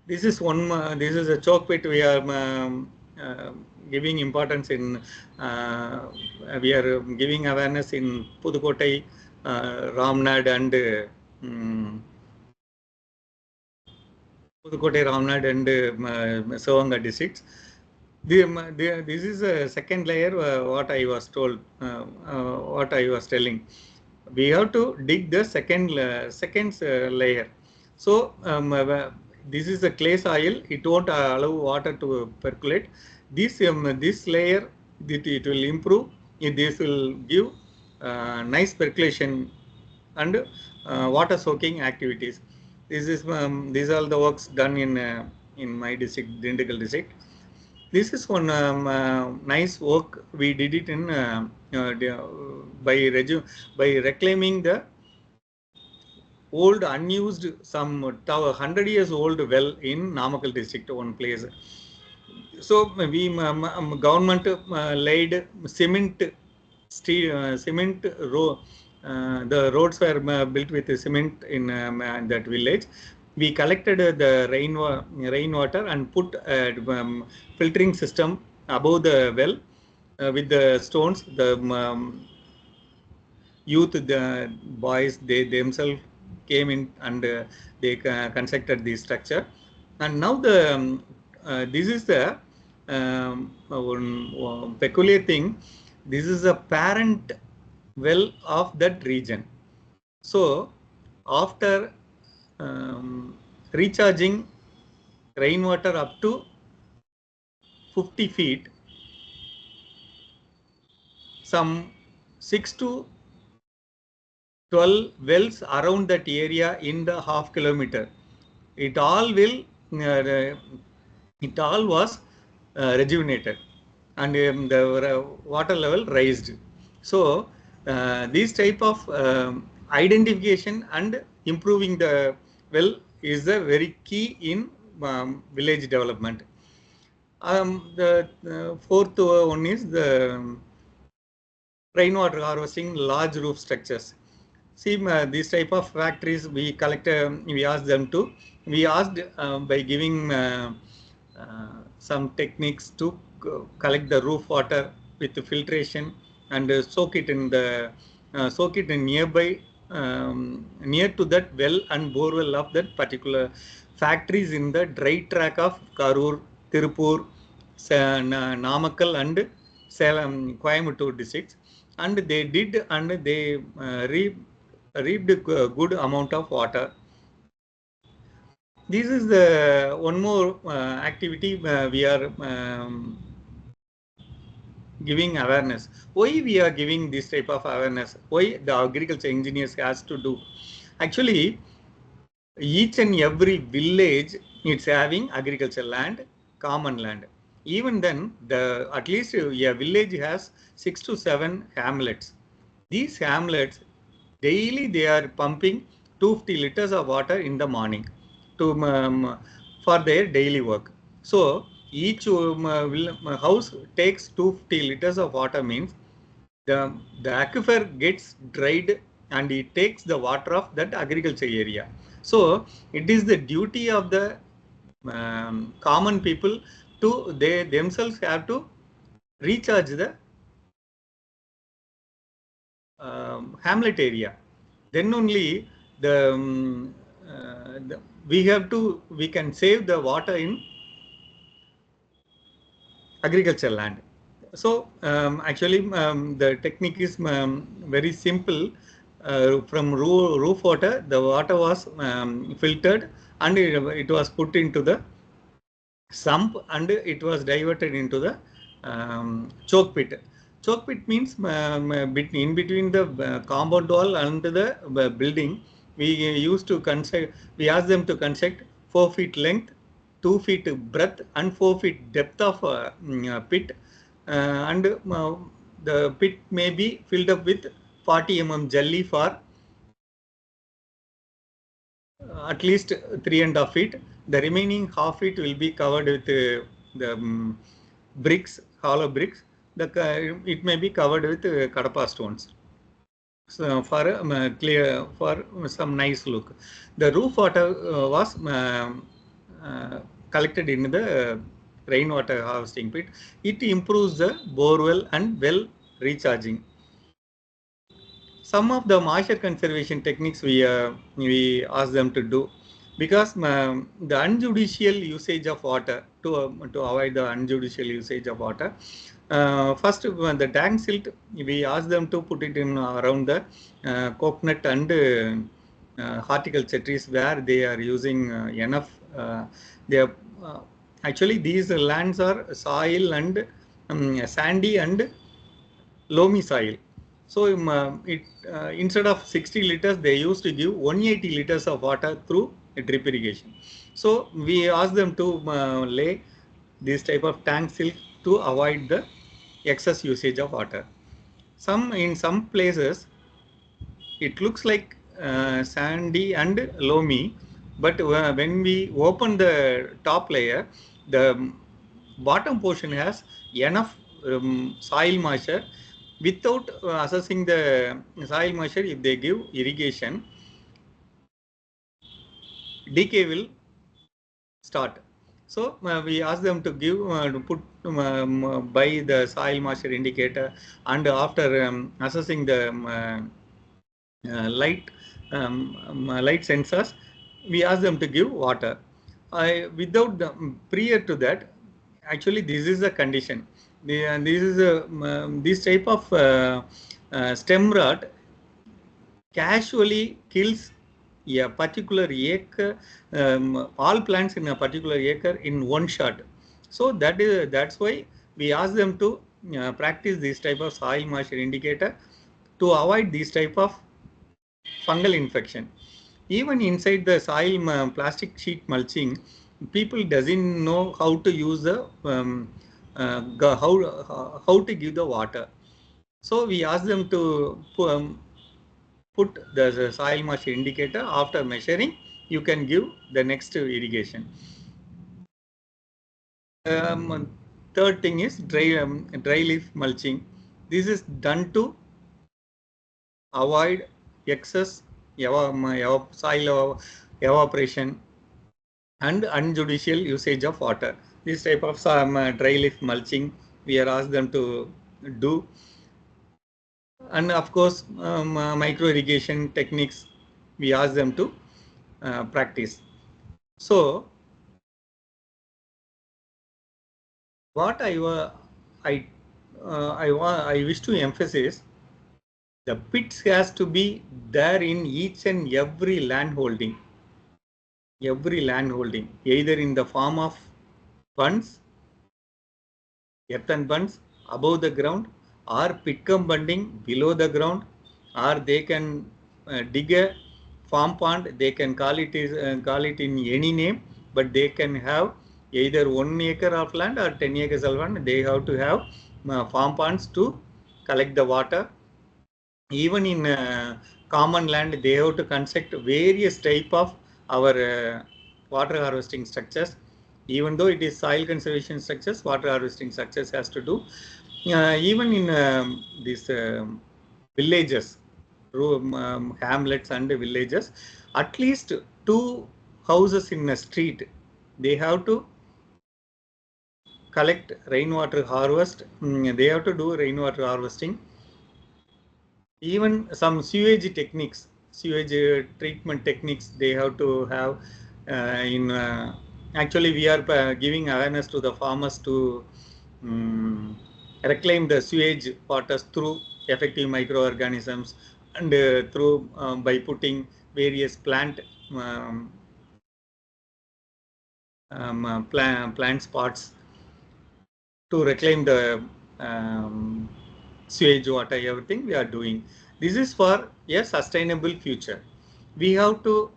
This is one. This is a choke pit. We are giving importance in. We are giving awareness in Pudukkottai, Ramnad, and Pudukkottai, Ramnad, and Sivanga districts. This is a second layer. What I was told, what I was telling. We have to dig the second layer. So this is a clay soil. It won't allow water to percolate. This layer it will improve. This will give nice percolation and water soaking activities. These are the works done in my district, Dindigul district. This is one nice work we did it in by reclaiming the old unused some 100 years old well in Namakkal district, one place. So we government laid cement cement road. The roads were built with cement in that village. We collected the rainwater and put a filtering system above the well with the stones. The youth, the boys, they themselves came in and they constructed this structure. And now this is the one peculiar thing. This is a parent well of that region. So after recharging rainwater up to 50 feet, some 6 to 12 wells around that area in the half kilometer. It all was rejuvenated, and the water level raised. So this type of identification and improving the well is a very key in village development. The fourth one is the rainwater harvesting large roof structures. See, these type of factories we collect, we asked by giving some techniques to collect the roof water with filtration and soak it in nearby, near to that well and borewell of that particular factories in the dry track of Karur, Tirupur, Namakkal and Salem, Coimbatore districts, and they did, and they reaped a good amount of water. This is the one more activity we are giving awareness. Why we are giving this type of awareness? Why the agriculture engineers has to do? Actually, each and every village is having agricultural land, common land. Even then, at least a village has 6 to 7 hamlets. These hamlets, daily they are pumping 250 liters of water in the morning for their daily work. So each house takes 250 liters of water, means the aquifer gets dried and it takes the water of that agriculture area. So it is the duty of the common people to, they themselves have to recharge the hamlet area. Then only we can save the water in agriculture land. So actually the technique is very simple. From roof water, the water was filtered and it was put into the sump and it was diverted into the choke pit. Choke pit means in between the compound wall and the building. We used to construct, we asked them to construct 4 feet length, 2 feet breadth and 4 feet depth of pit, and the pit may be filled up with 40 mm jelly for at least 3.5 feet. The remaining half feet will be covered with the bricks, hollow bricks. It may be covered with kadapa stones. So for clear, for some nice look. The roof water was collected in the rainwater harvesting pit. It improves the borewell and well recharging. Some of the moisture conservation techniques we ask them to do, because the unjudicial usage of water, to avoid the unjudicial usage of water. First, the tank silt, we ask them to put it in around the coconut and horticulture trees where they are using enough. Actually, these lands are soil and sandy and loamy soil. So instead of 60 liters, they used to give 180 liters of water through drip irrigation. So we asked them to lay this type of tank silk to avoid the excess usage of water. In some places, it looks like sandy and loamy, but when we open the top layer, the bottom portion has enough soil moisture. Without assessing the soil moisture, if they give irrigation, decay will start. So we ask them to give to put by the soil moisture indicator, and after assessing the light sensors, we ask them to give water. Without prior to that, actually this is a condition. This is this type of stem rot casually kills a particular acre, all plants in a particular acre in one shot. So that's why we ask them to practice this type of soil moisture indicator to avoid this type of fungal infection. Even inside the soil plastic sheet mulching, people doesn't know how to use the how to give the water. So we ask them to put the soil moisture indicator. After measuring, you can give the next irrigation. Third thing is dry leaf mulching. This is done to avoid excess soil evaporation and unjudicial usage of water. This type of dry leaf mulching we are asked them to do. And of course, micro irrigation techniques we ask them to practice. So what I wish to emphasize, the pits has to be there in each and every land holding, either in the form of bunds, earthen bunds above the ground, or pit cum bunding below the ground, or they can dig a farm pond. They can call it in any name, but they can have either 1 acre of land or 10 acres of land. They have to have farm ponds to collect the water. Even in common land, they have to construct various type of our water harvesting structures. Even though it is soil conservation structures, water harvesting structures has to do. Even in these villages, hamlets and villages, at least 2 houses in a street, they have to collect rainwater harvest. They have to do rainwater harvesting. Even some sewage techniques, sewage treatment techniques, they have to have actually we are giving awareness to the farmers to reclaim the sewage waters through effective microorganisms and through by putting various plant spots to reclaim the sewage water. Everything we are doing. This is for a sustainable future. We have to,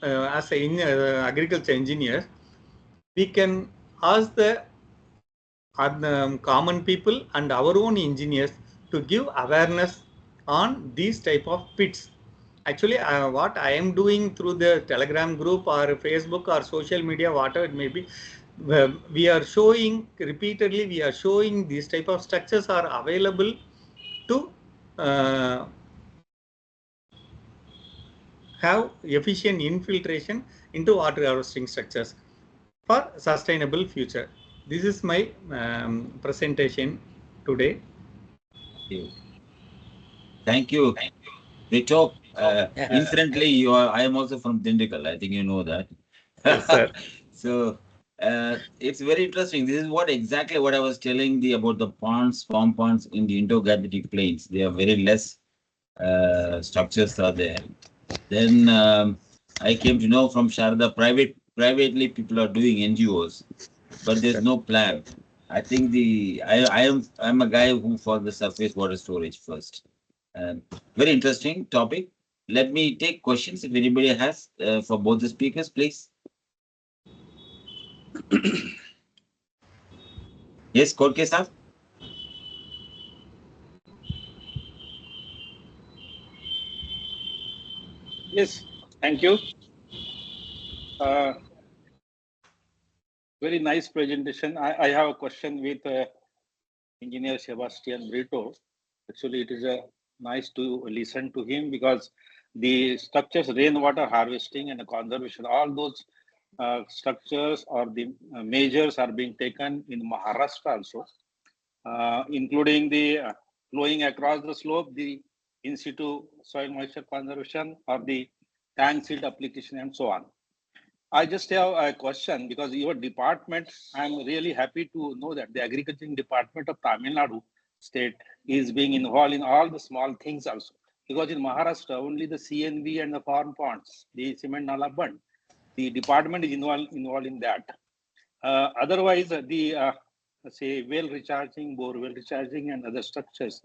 as agriculture engineers, we can ask the common people and our own engineers to give awareness on these type of pits. Actually, what I am doing through the Telegram group or Facebook or social media, whatever it may be, we are showing repeatedly, we are showing these type of structures are available to have efficient infiltration into water harvesting structures for sustainable future. This is my presentation today. Thank you. Britto, incidentally, I am also from Dindigul. I think you know that. Yes, sir. So it's very interesting. This is exactly what I was telling about the ponds, farm ponds in the Indo-Gangetic plains. They are very less structures are there. Then I came to know from Sharda, privately people are doing NGOs, but there's no plan. I think I'm a guy who for the surface water storage first. Very interesting topic. Let me take questions if anybody has for both the speakers, please. Yes, Korke sir. Yes, thank you. Very nice presentation. I have a question with Engineer Sebastian Britto. Actually, it is nice to listen to him because the structures, rainwater harvesting and conservation, all those structures or the measures are being taken in Maharashtra also, including the flowing across the slope, the in situ soil moisture conservation or the tank seed application and so on. I just have a question because your department, I'm really happy to know that the agriculture department of Tamil Nadu state is being involved in all the small things also. Because in Maharashtra, only the CNB and the farm ponds, the cement nala bund, the department is involved in that. Otherwise, the say well recharging, bore well recharging and other structures,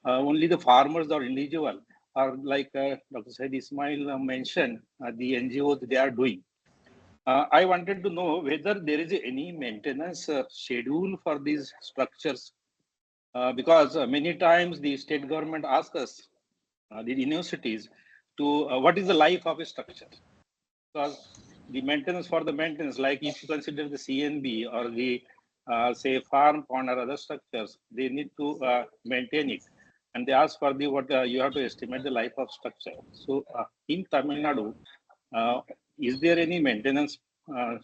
only the farmers or individual are like Dr. Said Ismail mentioned, the NGOs they are doing. I wanted to know whether there is any maintenance schedule for these structures, because many times the state government asks us, the universities, to what is the life of a structure? Because the maintenance for the maintenance, like if you consider the CNB or the say farm pond or other structures, they need to maintain it, and they ask for the what you have to estimate the life of structure. So in Tamil Nadu, is there any maintenance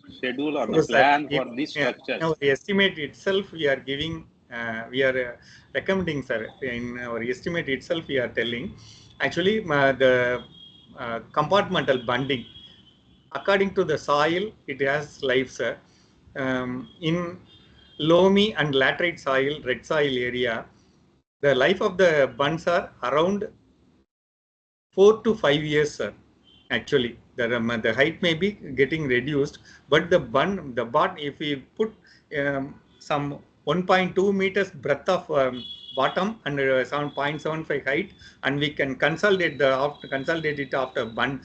schedule or the Yes, sir. plan for these structures? Our estimate itself, we are giving, we are recommending, sir. In our estimate itself, we are telling, actually, the compartmental bunding, according to the soil, it has life, sir. In loamy and laterite soil, red soil area, the life of the bunds are around 4 to 5 years, sir. Actually, the height may be getting reduced, but the bond, if we put some 1.2 meters breadth of bottom and 7.75 height, and we can consolidate it after bund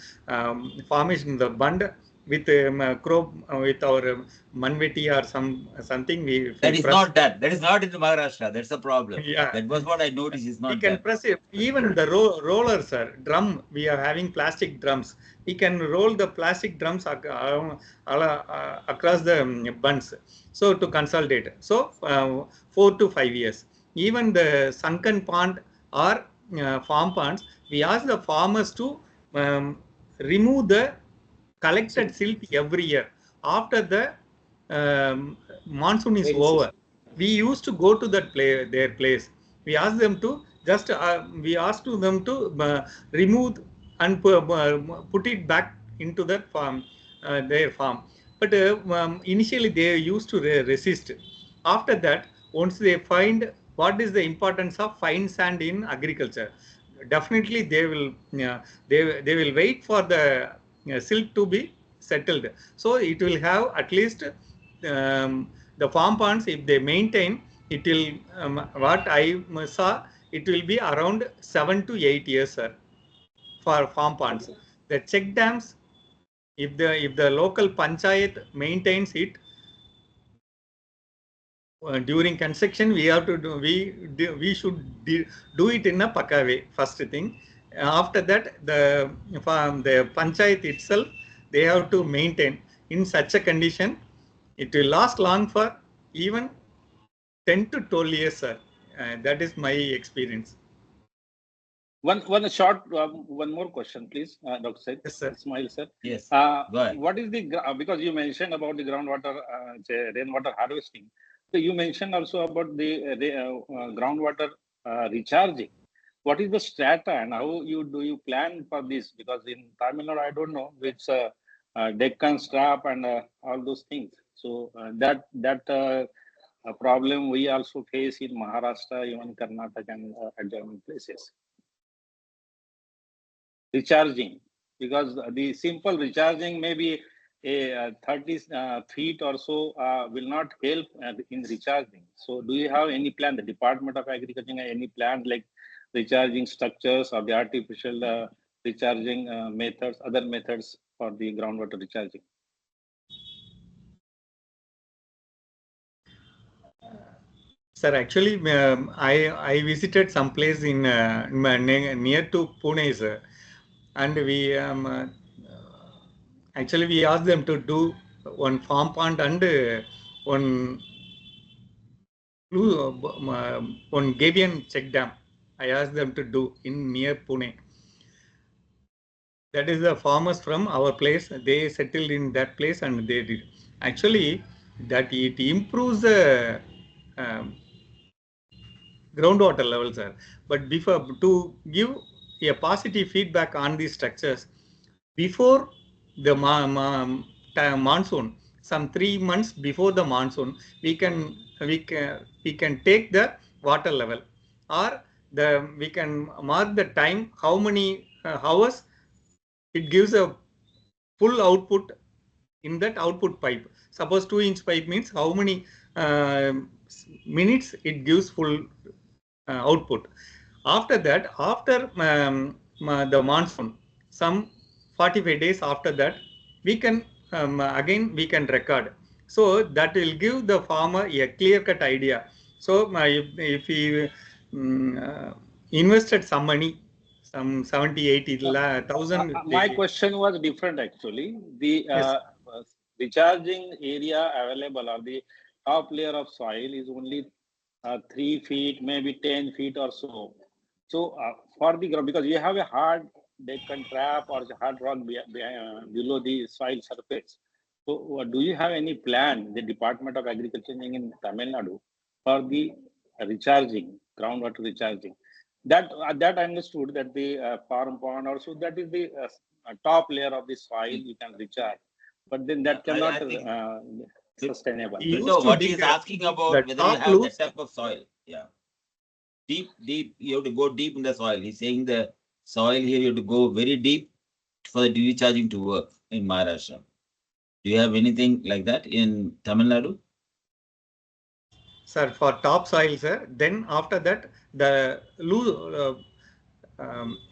formation the bund with with our manveti or something. That is not that. That is not in Maharashtra. That's the problem. Yeah. That was what I noticed. Is We not can that. press it. Even the rollers, sir, drum, we are having plastic drums. We can roll the plastic drums across the bunds. So to consolidate. So 4 to 5 years. Even the sunken pond or farm ponds, we ask the farmers to remove the collected silt every year. After the monsoon is over, we used to go to their place. We ask them to just remove and put it back into that farm, their farm. But initially they used to resist. After that, once they find what is the importance of fine sand in agriculture, definitely they will they will wait for the silt to be settled. So it will have at least the farm ponds, if they maintain, it will what I saw, it will be around 7 to 8 years, sir, for farm ponds. The check dams, if the local panchayat maintains it, during construction we have to do, we should do it in a pakka way, first thing. After that, the panchayat itself, they have to maintain in such a condition. It will last long for even 10 to 12 years, sir. That is my experience. One short, one more question, please, Dr. Said. Yes, sir. Ismail, sir. Yes. What is the, because you mentioned about the groundwater, rainwater harvesting. So you mentioned also about the groundwater recharging. What is the strata and how you plan for this? Because in Tamil Nadu, I don't know, it's Deccan strap and all those things. So that problem we also face in Maharashtra, even Karnataka and adjoining places. Recharging, because the simple recharging may be a 30 feet or so will not help in recharging. So do you have any plan, the Department of Agriculture, any plan like recharging structures or the artificial recharging methods, other methods for the groundwater recharging? Sir, actually, I visited some place in near to Pune, sir, and we actually we asked them to do one farm pond and one one Gavian check dam. I asked them to do in near Pune. That is the farmers from our place. They settled in that place and they did. Actually, that it improves the groundwater levels, sir. But before, to give a positive feedback on these structures, before the monsoon, some 3 months before the monsoon, we can take the water level, or we can mark the time, how many hours it gives a full output in that output pipe. Suppose 2-inch pipe means how many minutes it gives full output. After that, after the monsoon, some 45 days after that, we can again we can record. So that will give the farmer a clear-cut idea. So if he invested some money, some 70,000-80,000. My question was different actually. The Yes. recharging area available or the top layer of soil is only 3 feet, maybe 10 feet or so. So for the ground, because you have a hard Deccan trap or the hard rock below the soil surface. So do you have any plan, the Department of Agriculture in Tamil Nadu, for the recharging, groundwater recharging? That I understood that the farm pond also, that is the top layer of the soil you can recharge, but then that cannot sustainable. What he is asking about whether you have that type of soil. Yeah. Deep, you have to go deep in the soil. He's saying the soil here, you have to go very deep for the recharging to work in Maharashtra. Do you have anything like that in Tamil Nadu? Sir, for top soil, sir, then after that, the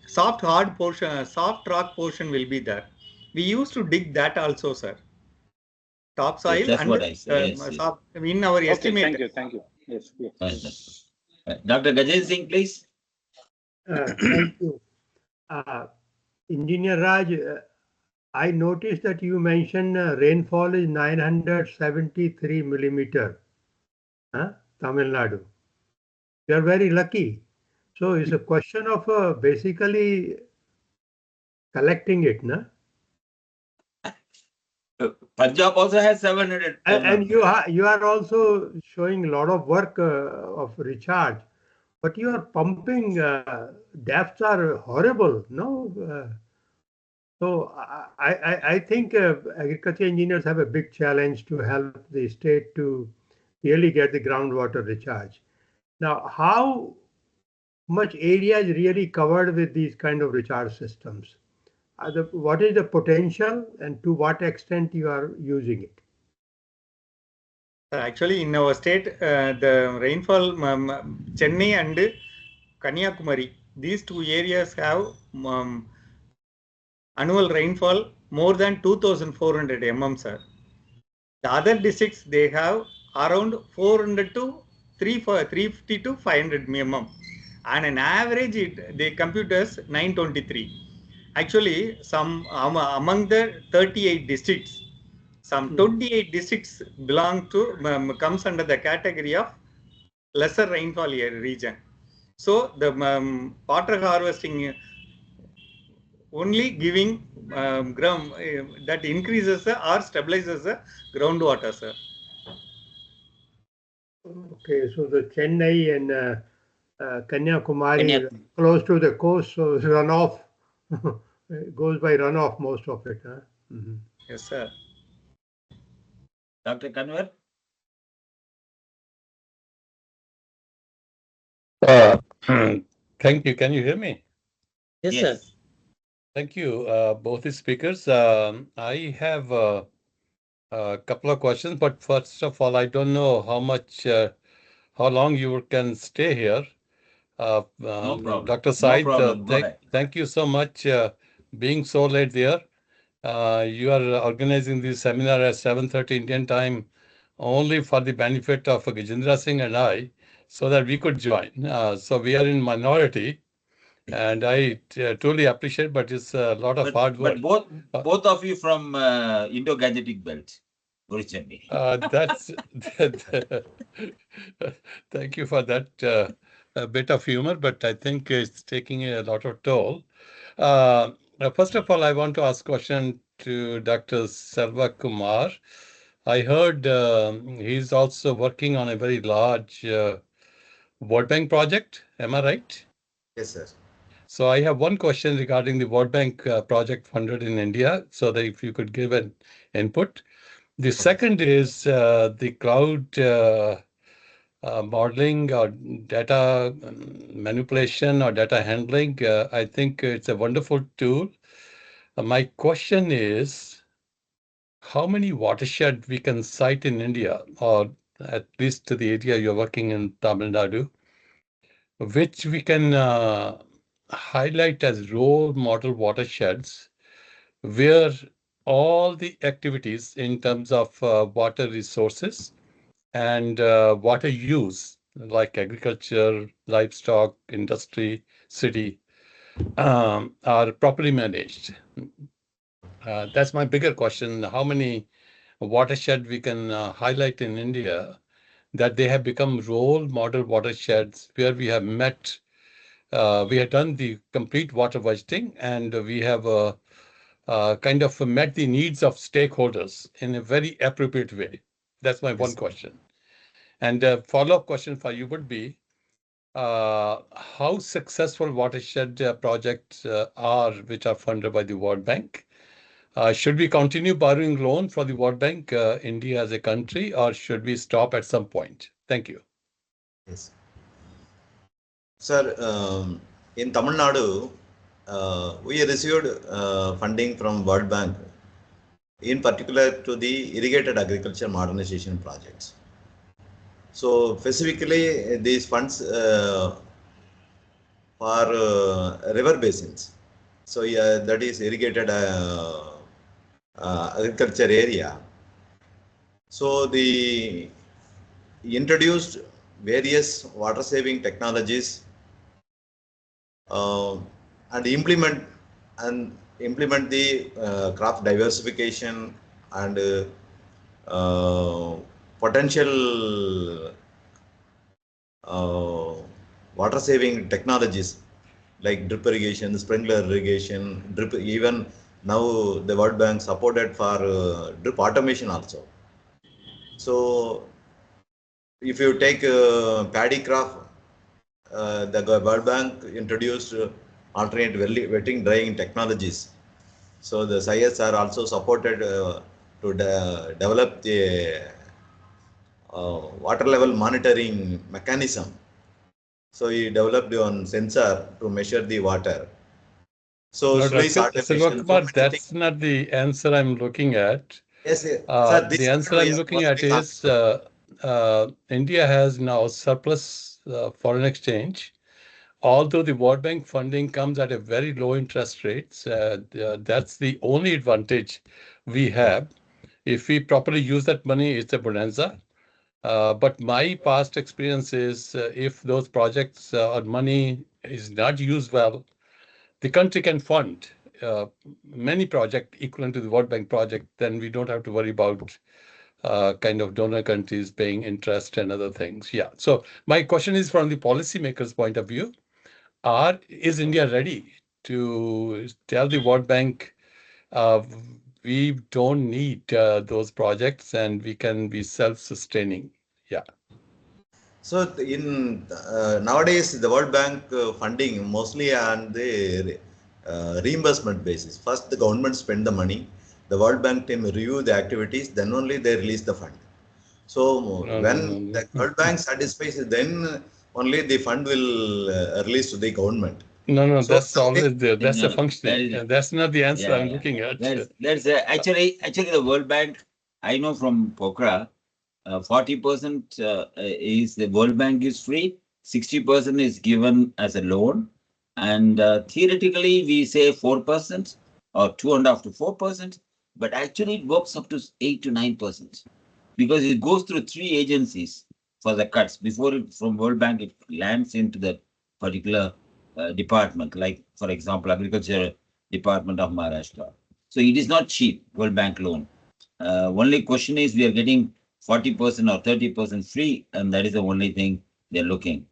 soft hard portion, soft rock portion will be there. We used to dig that also, sir. Top soil, Yes, that's and what I said. soft, in our estimate. Thank you. Yes. Dr. Gajendra Singh, please. Thank you. Engineer Raj, I noticed that you mentioned rainfall is 973 millimeter, Tamil Nadu. You are very lucky. So it's a question of basically collecting it, no? Punjab also has 700. And you are also showing a lot of work of recharge, but your pumping depths are horrible, no? So I think agriculture engineers have a big challenge to help the state to really get the groundwater recharge. Now, how much area is really covered with these kind of recharge systems? What is the potential and to what extent you are using it? Actually, in our state, the rainfall, Chennai and Kanyakumari, these two areas have annual rainfall more than 2,400 mm, sir. The other districts, they have around 400 to 350 to 500 mm. And an average, they compute as 923. Actually, some among the 38 districts, some 28 districts belong to, comes under the category of lesser rainfall region. So the water harvesting only giving that increases or stabilizes the groundwater, sir. Okay, so the Chennai and Kanyakumari close to the coast, so runoff goes by runoff most of it. Huh? Mm-hmm. Yes, sir. Dr. Kanwar? Thank you. Can you hear me? Yes, sir. Thank you, both the speakers. I have A couple of questions, but first of all, I don't know how long you can stay here. No problem. Dr. No Said, problem. Go ahead. thank you so much being so late there. You are organizing this seminar at 7:30 Indian time only for the benefit of Gajendra Singh and I, so that we could join. So we are in minority, and I truly appreciate, but it's a lot of hard work. But both of you from Indo-Gangetic belt originally. That's thank you for that a bit of humor, but I think it's taking a lot of toll. First of all, I want to ask a question to Dr. Selvakumar. I heard he's also working on a very large World Bank project. Am I right? Yes, sir. So I have one question regarding the World Bank project funded in India, so that if you could give an input. The second is the cloud modeling or data manipulation or data handling. I think it's a wonderful tool. My question is, how many watershed we can cite in India, or at least to the area you're working in Tamil Nadu, which we can highlight as role model watersheds, where all the activities in terms of water resources and water use, like agriculture, livestock, industry, city, are properly managed. That's my bigger question. How many watershed we can highlight in India that they have become role model watersheds where we have met, we have done the complete water budgeting, and we have kind of met the needs of stakeholders in a very appropriate way. That's my one question. And a follow-up question for you would be, how successful watershed projects are which are funded by the World Bank? Should we continue borrowing loan for the World Bank, India as a country, or should we stop at some point? Thank you. Yes. Sir, in Tamil Nadu, we received funding from World Bank, in particular to the irrigated agriculture modernization projects. So specifically, these funds for river basins. So yeah, that is irrigated agriculture area. So the introduced various water saving technologies and implement the crop diversification and potential water saving technologies like drip irrigation, sprinkler irrigation, drip. Even now the World Bank supported for drip automation also. So if you take paddy crop, the World Bank introduced alternate wetting drying technologies. So the SIS are also supported to develop the water level monitoring mechanism. So he developed one sensor to measure the water. So No, Swiss Dr. automation. Selvakumar, that's not the answer I'm looking at. Yes, sir. The answer I'm looking at is India has now surplus foreign exchange. Although the World Bank funding comes at a very low interest rates, that's the only advantage we have. If we properly use that money, it's a bonanza. But my past experience is if those projects or money is not used well, the country can fund many projects equivalent to the World Bank project, then we don't have to worry about kind of donor countries paying interest and other things. Yeah. So my question is from the policymakers' point of view, is India ready to tell the World Bank we don't need those projects and we can be self-sustaining? Yeah. So in nowadays the World Bank funding mostly on the reimbursement basis. First the government spend the money, the World Bank team review the activities, then only they release the fund. So when the World Bank satisfies, then only the fund will release to the government. No, So that's always there. That's the No, functioning. That's not the answer I'm looking at. There's actually the World Bank I know from Pokhara, 40% is the World Bank is free, 60% is given as a loan, and theoretically we say 4% or 2.5 to 4%, but actually it works up to 8 to 9% because it goes through 3 agencies for the cuts before it from World Bank it lands into the particular department, like for example, Agriculture Department of Maharashtra. So it is not cheap World Bank loan. Only question is we are getting 40% or 30% free, and that is the only thing they're looking.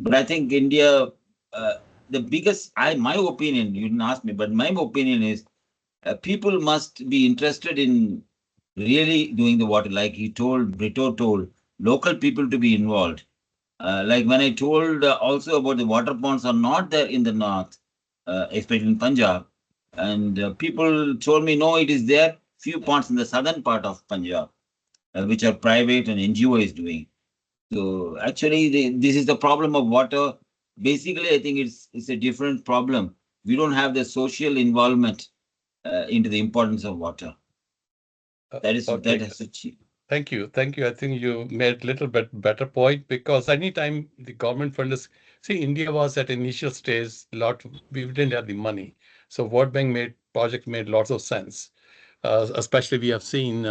But I think India, the biggest, my opinion, you didn't ask me, but my opinion is people must be interested in really doing the water, like Brito told, local people to be involved. Like when I told also about the water ponds are not there in the north, especially in Punjab, and people told me, no, it is there, few ponds in the southern part of Punjab, which are private and NGO is doing. So actually, this is the problem of water. Basically, I think it's a different problem. We don't have the social involvement into the importance of water. That is Okay. that has achieved. Thank you. Thank you. I think you made a little bit better point because anytime the government fund is, see, India was at initial stage, we didn't have the money. So World Bank project made lots of sense. Especially we have seen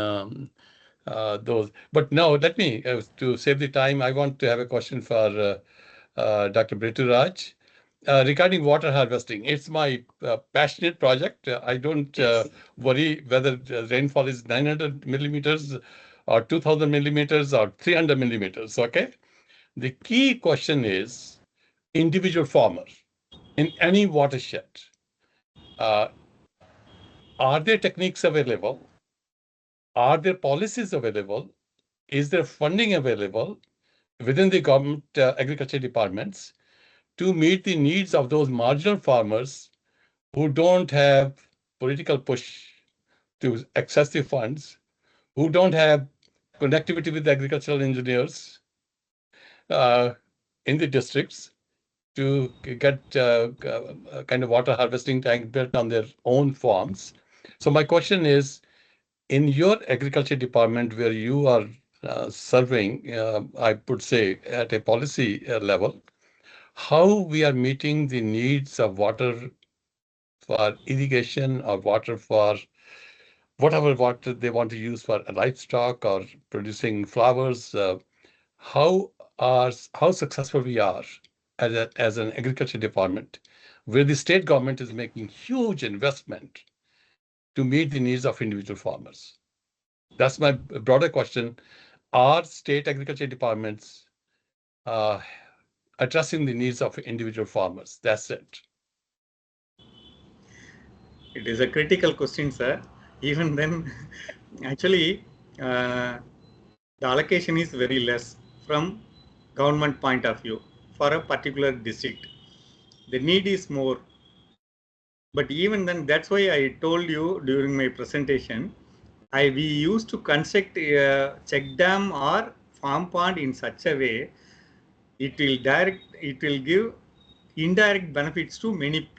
those. But now let me, to save the time, I want to have a question for Dr. Brituraj. Regarding water harvesting, it's my passionate project. I don't worry whether rainfall is 900 millimeters or 2000 millimeters or 300 millimeters, okay? The key question is individual farmer in any watershed. Are there techniques available? Are there policies available? Is there funding available within the government agriculture departments to meet the needs of those marginal farmers who don't have political push to access the funds, who don't have connectivity with the agricultural engineers in the districts to get kind of water harvesting tank built on their own farms. So my question is, in your agriculture department where you are serving, I would say at a policy level, how we are meeting the needs of water for irrigation or water for whatever water they want to use for livestock or producing flowers, how successful we are as an agriculture department, where the state government is making huge investment to meet the needs of individual farmers. That's my broader question. Are state agriculture departments addressing the needs of individual farmers? That's it. It is a critical question, sir. Even then, actually, the allocation is very less from government point of view for a particular district. The need is more. But even then, that's why I told you during my presentation, we used to construct a check dam or farm pond in such a way it will give indirect benefits to many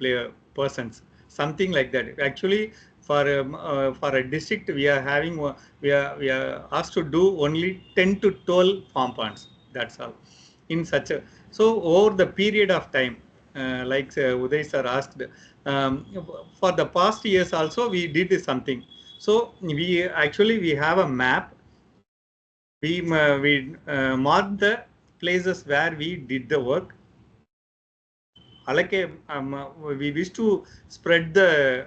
persons, something like that. Actually, for a district, we are asked to do only 10 to 12 farm ponds. That's all. In such a, so over the period of time, like Uday sir asked, for the past years also we did something. So we have a map. We marked the places where we did the work. We wish to spread the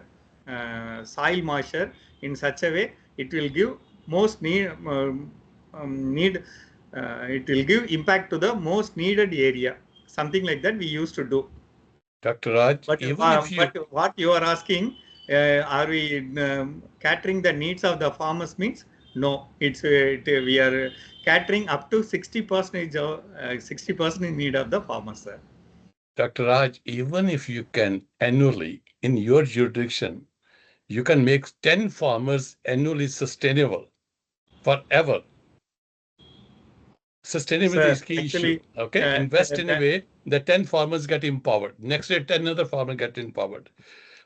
soil moisture in such a way it will give most it will give impact to the most needed area. Something like that we used to do. Dr. Raj, but what you are asking, are we catering the needs of the farmers means? No, we are catering up to 60% 60% in need of the farmers, sir. Dr. Raj, even if you can annually, in your jurisdiction, you can make 10 farmers annually sustainable forever. Sustainability is key issue. Okay, invest in a way that 10 farmers get empowered. Next day, 10 other farmers get empowered.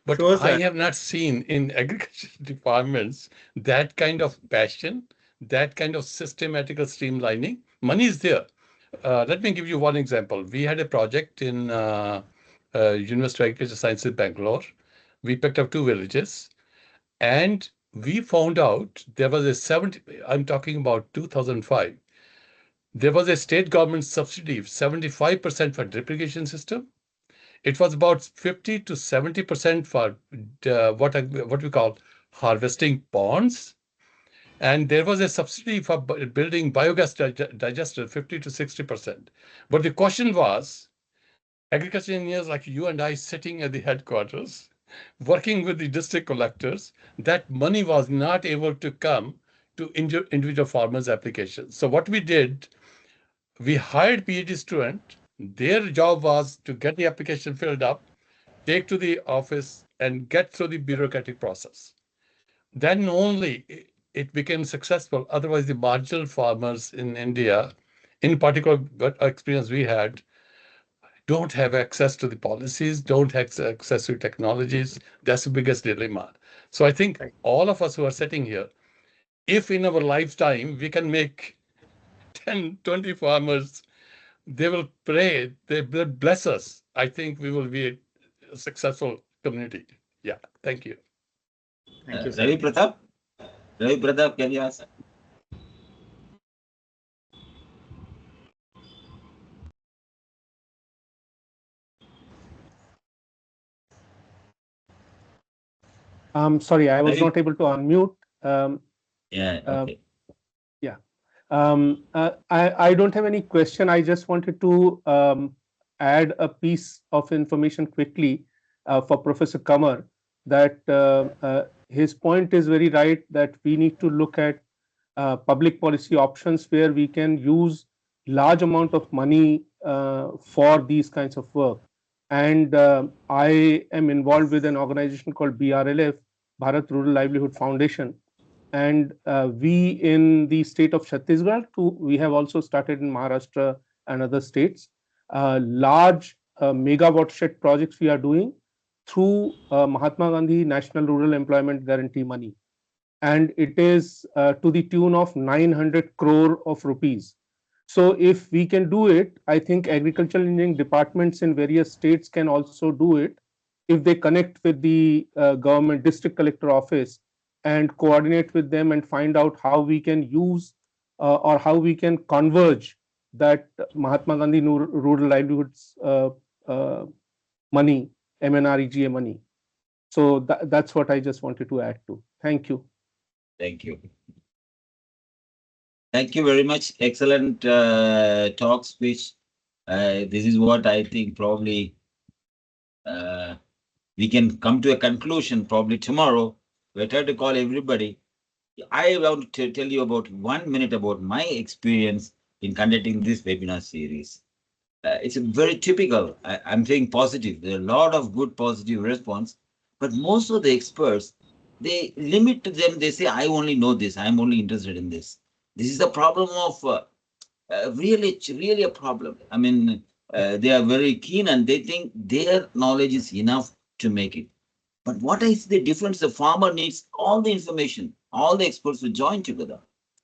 But Sure, I sir. have not seen in agriculture departments that kind of passion, that kind of systematical streamlining. Money is there. Let me give you one example. We had a project in University of Agricultural Sciences, Bangalore. We picked up 2 villages, and we found out there was a 70, I'm talking about 2005, there was a state government subsidy of 75% for drip irrigation system. It was about 50 to 70% for what we call harvesting ponds. And there was a subsidy for building biogas digester, 50 to 60%. But the question was, agriculture engineers like you and I sitting at the headquarters, working with the district collectors, that money was not able to come to individual farmers' applications. So what we did, we hired PhD student. Their job was to get the application filled up, take to the office, and get through the bureaucratic process. Then only it became successful. Otherwise, the marginal farmers in India, in particular, what experience we had, don't have access to the policies, don't have access to technologies. That's the biggest dilemma. So I think all of us who are sitting here, if in our lifetime we can make 10, 20 farmers, they will pray, they will bless us. I think we will be a successful community. Yeah, thank you. Thank you, sir. Ravi Pratap? Ravi Pratap, can you ask? Sorry, I was Ravi? not able to unmute. Yeah, okay. Yeah. I don't have any question. I just wanted to add a piece of information quickly for Professor Kamar, that his point is very right, that we need to look at public policy options where we can use large amount of money for these kinds of work. And I am involved with an organization called BRLF, Bharat Rural Livelihood Foundation. And we in the state of Chhattisgarh, we have also started in Maharashtra and other states, large mega watershed projects we are doing through Mahatma Gandhi National Rural Employment Guarantee money. And it is to the tune of 900 crore of rupees. So if we can do it, I think agricultural engineering departments in various states can also do it if they connect with the government district collector office and coordinate with them and find out how we can use or how we can converge that Mahatma Gandhi Rural Livelihoods money, MNREGA money. So that's what I just wanted to add to. Thank you. Thank you. Thank you very much. Excellent talk, speech. This is what I think probably we can come to a conclusion probably tomorrow. We'll try to call everybody. I want to tell you about 1 minute about my experience in conducting this webinar series. It's a very typical, I'm saying positive. There are a lot of good positive response, but most of the experts, they limit to them. They say, I only know this. I'm only interested in this. This is the problem of really a problem. I mean, they are very keen and they think their knowledge is enough to make it. But what is the difference? The farmer needs all the information, all the experts to join together.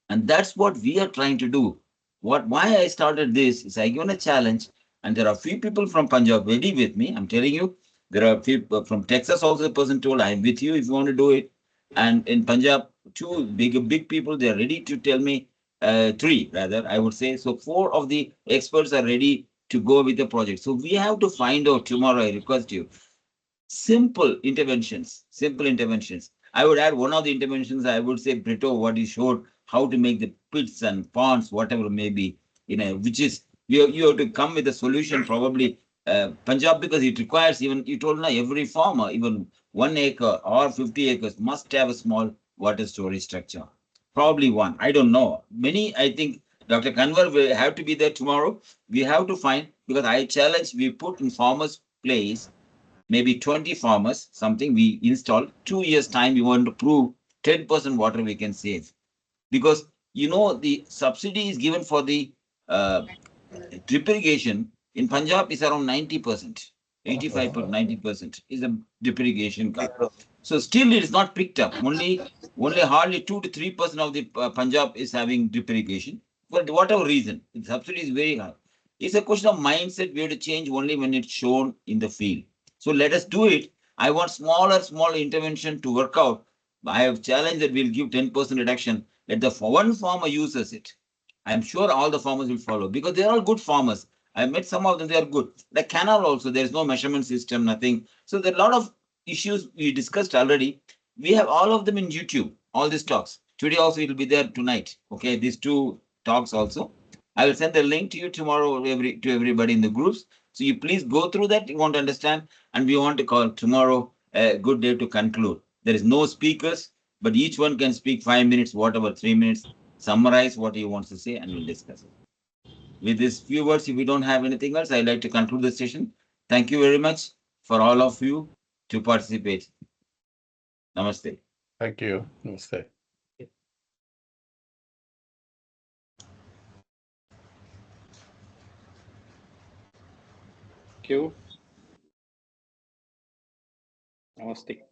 And that's what we are trying to do. Why I started this is I given a challenge, and there are few people from Punjab ready with me. I'm telling you, there are people from Texas also. The person told, I'm with you if you want to do it. And in Punjab, 2 big people, they are ready to tell me, 3 rather, I would say. So 4 of the experts are ready to go with the project. So we have to find out tomorrow. I request you. Simple interventions. I would add one of the interventions. I would say, Britto, what he showed, how to make the pits and ponds, whatever may be, which is you have to come with a solution. Probably Punjab, because it requires, even you told now, every farmer, even 1 acre or 50 acres, must have a small water storage structure. Probably one. I don't know. Many. I think Dr. Kanwar will have to be there tomorrow. We have to find, because I challenge. We put in farmers' place. Maybe 20 farmers, something we install. 2 years time, we want to prove 10% water we can save. Because, the subsidy is given for the drip irrigation in Punjab is around 90%. 85 to 90% is a drip irrigation cover. So still it is not picked up. Only hardly 2 to 3% of the Punjab is having drip irrigation for whatever reason. The subsidy is very high. It's a question of mindset. We have to change only when it's shown in the field. So let us do it. I want small intervention to work out. I have challenged that we'll give 10% reduction. Let the one farmer uses it. I'm sure all the farmers will follow because they're all good farmers. I met some of them, they are good. The canal also, there is no measurement system, nothing. So there are a lot of issues we discussed already. We have all of them in YouTube, all these talks. Today also it will be there tonight. Okay, these 2 talks also. I will send the link to you tomorrow to everybody in the groups. So you please go through that. You want to understand, and we want to call tomorrow a good day to conclude. There is no speakers, but each one can speak 5 minutes, whatever, 3 minutes. Summarize what he wants to say, and we'll discuss it. With these few words, if we don't have anything else, I'd like to conclude the session. Thank you very much for all of you to participate. Namaste. Thank you. Namaste. Thank you. Namaste.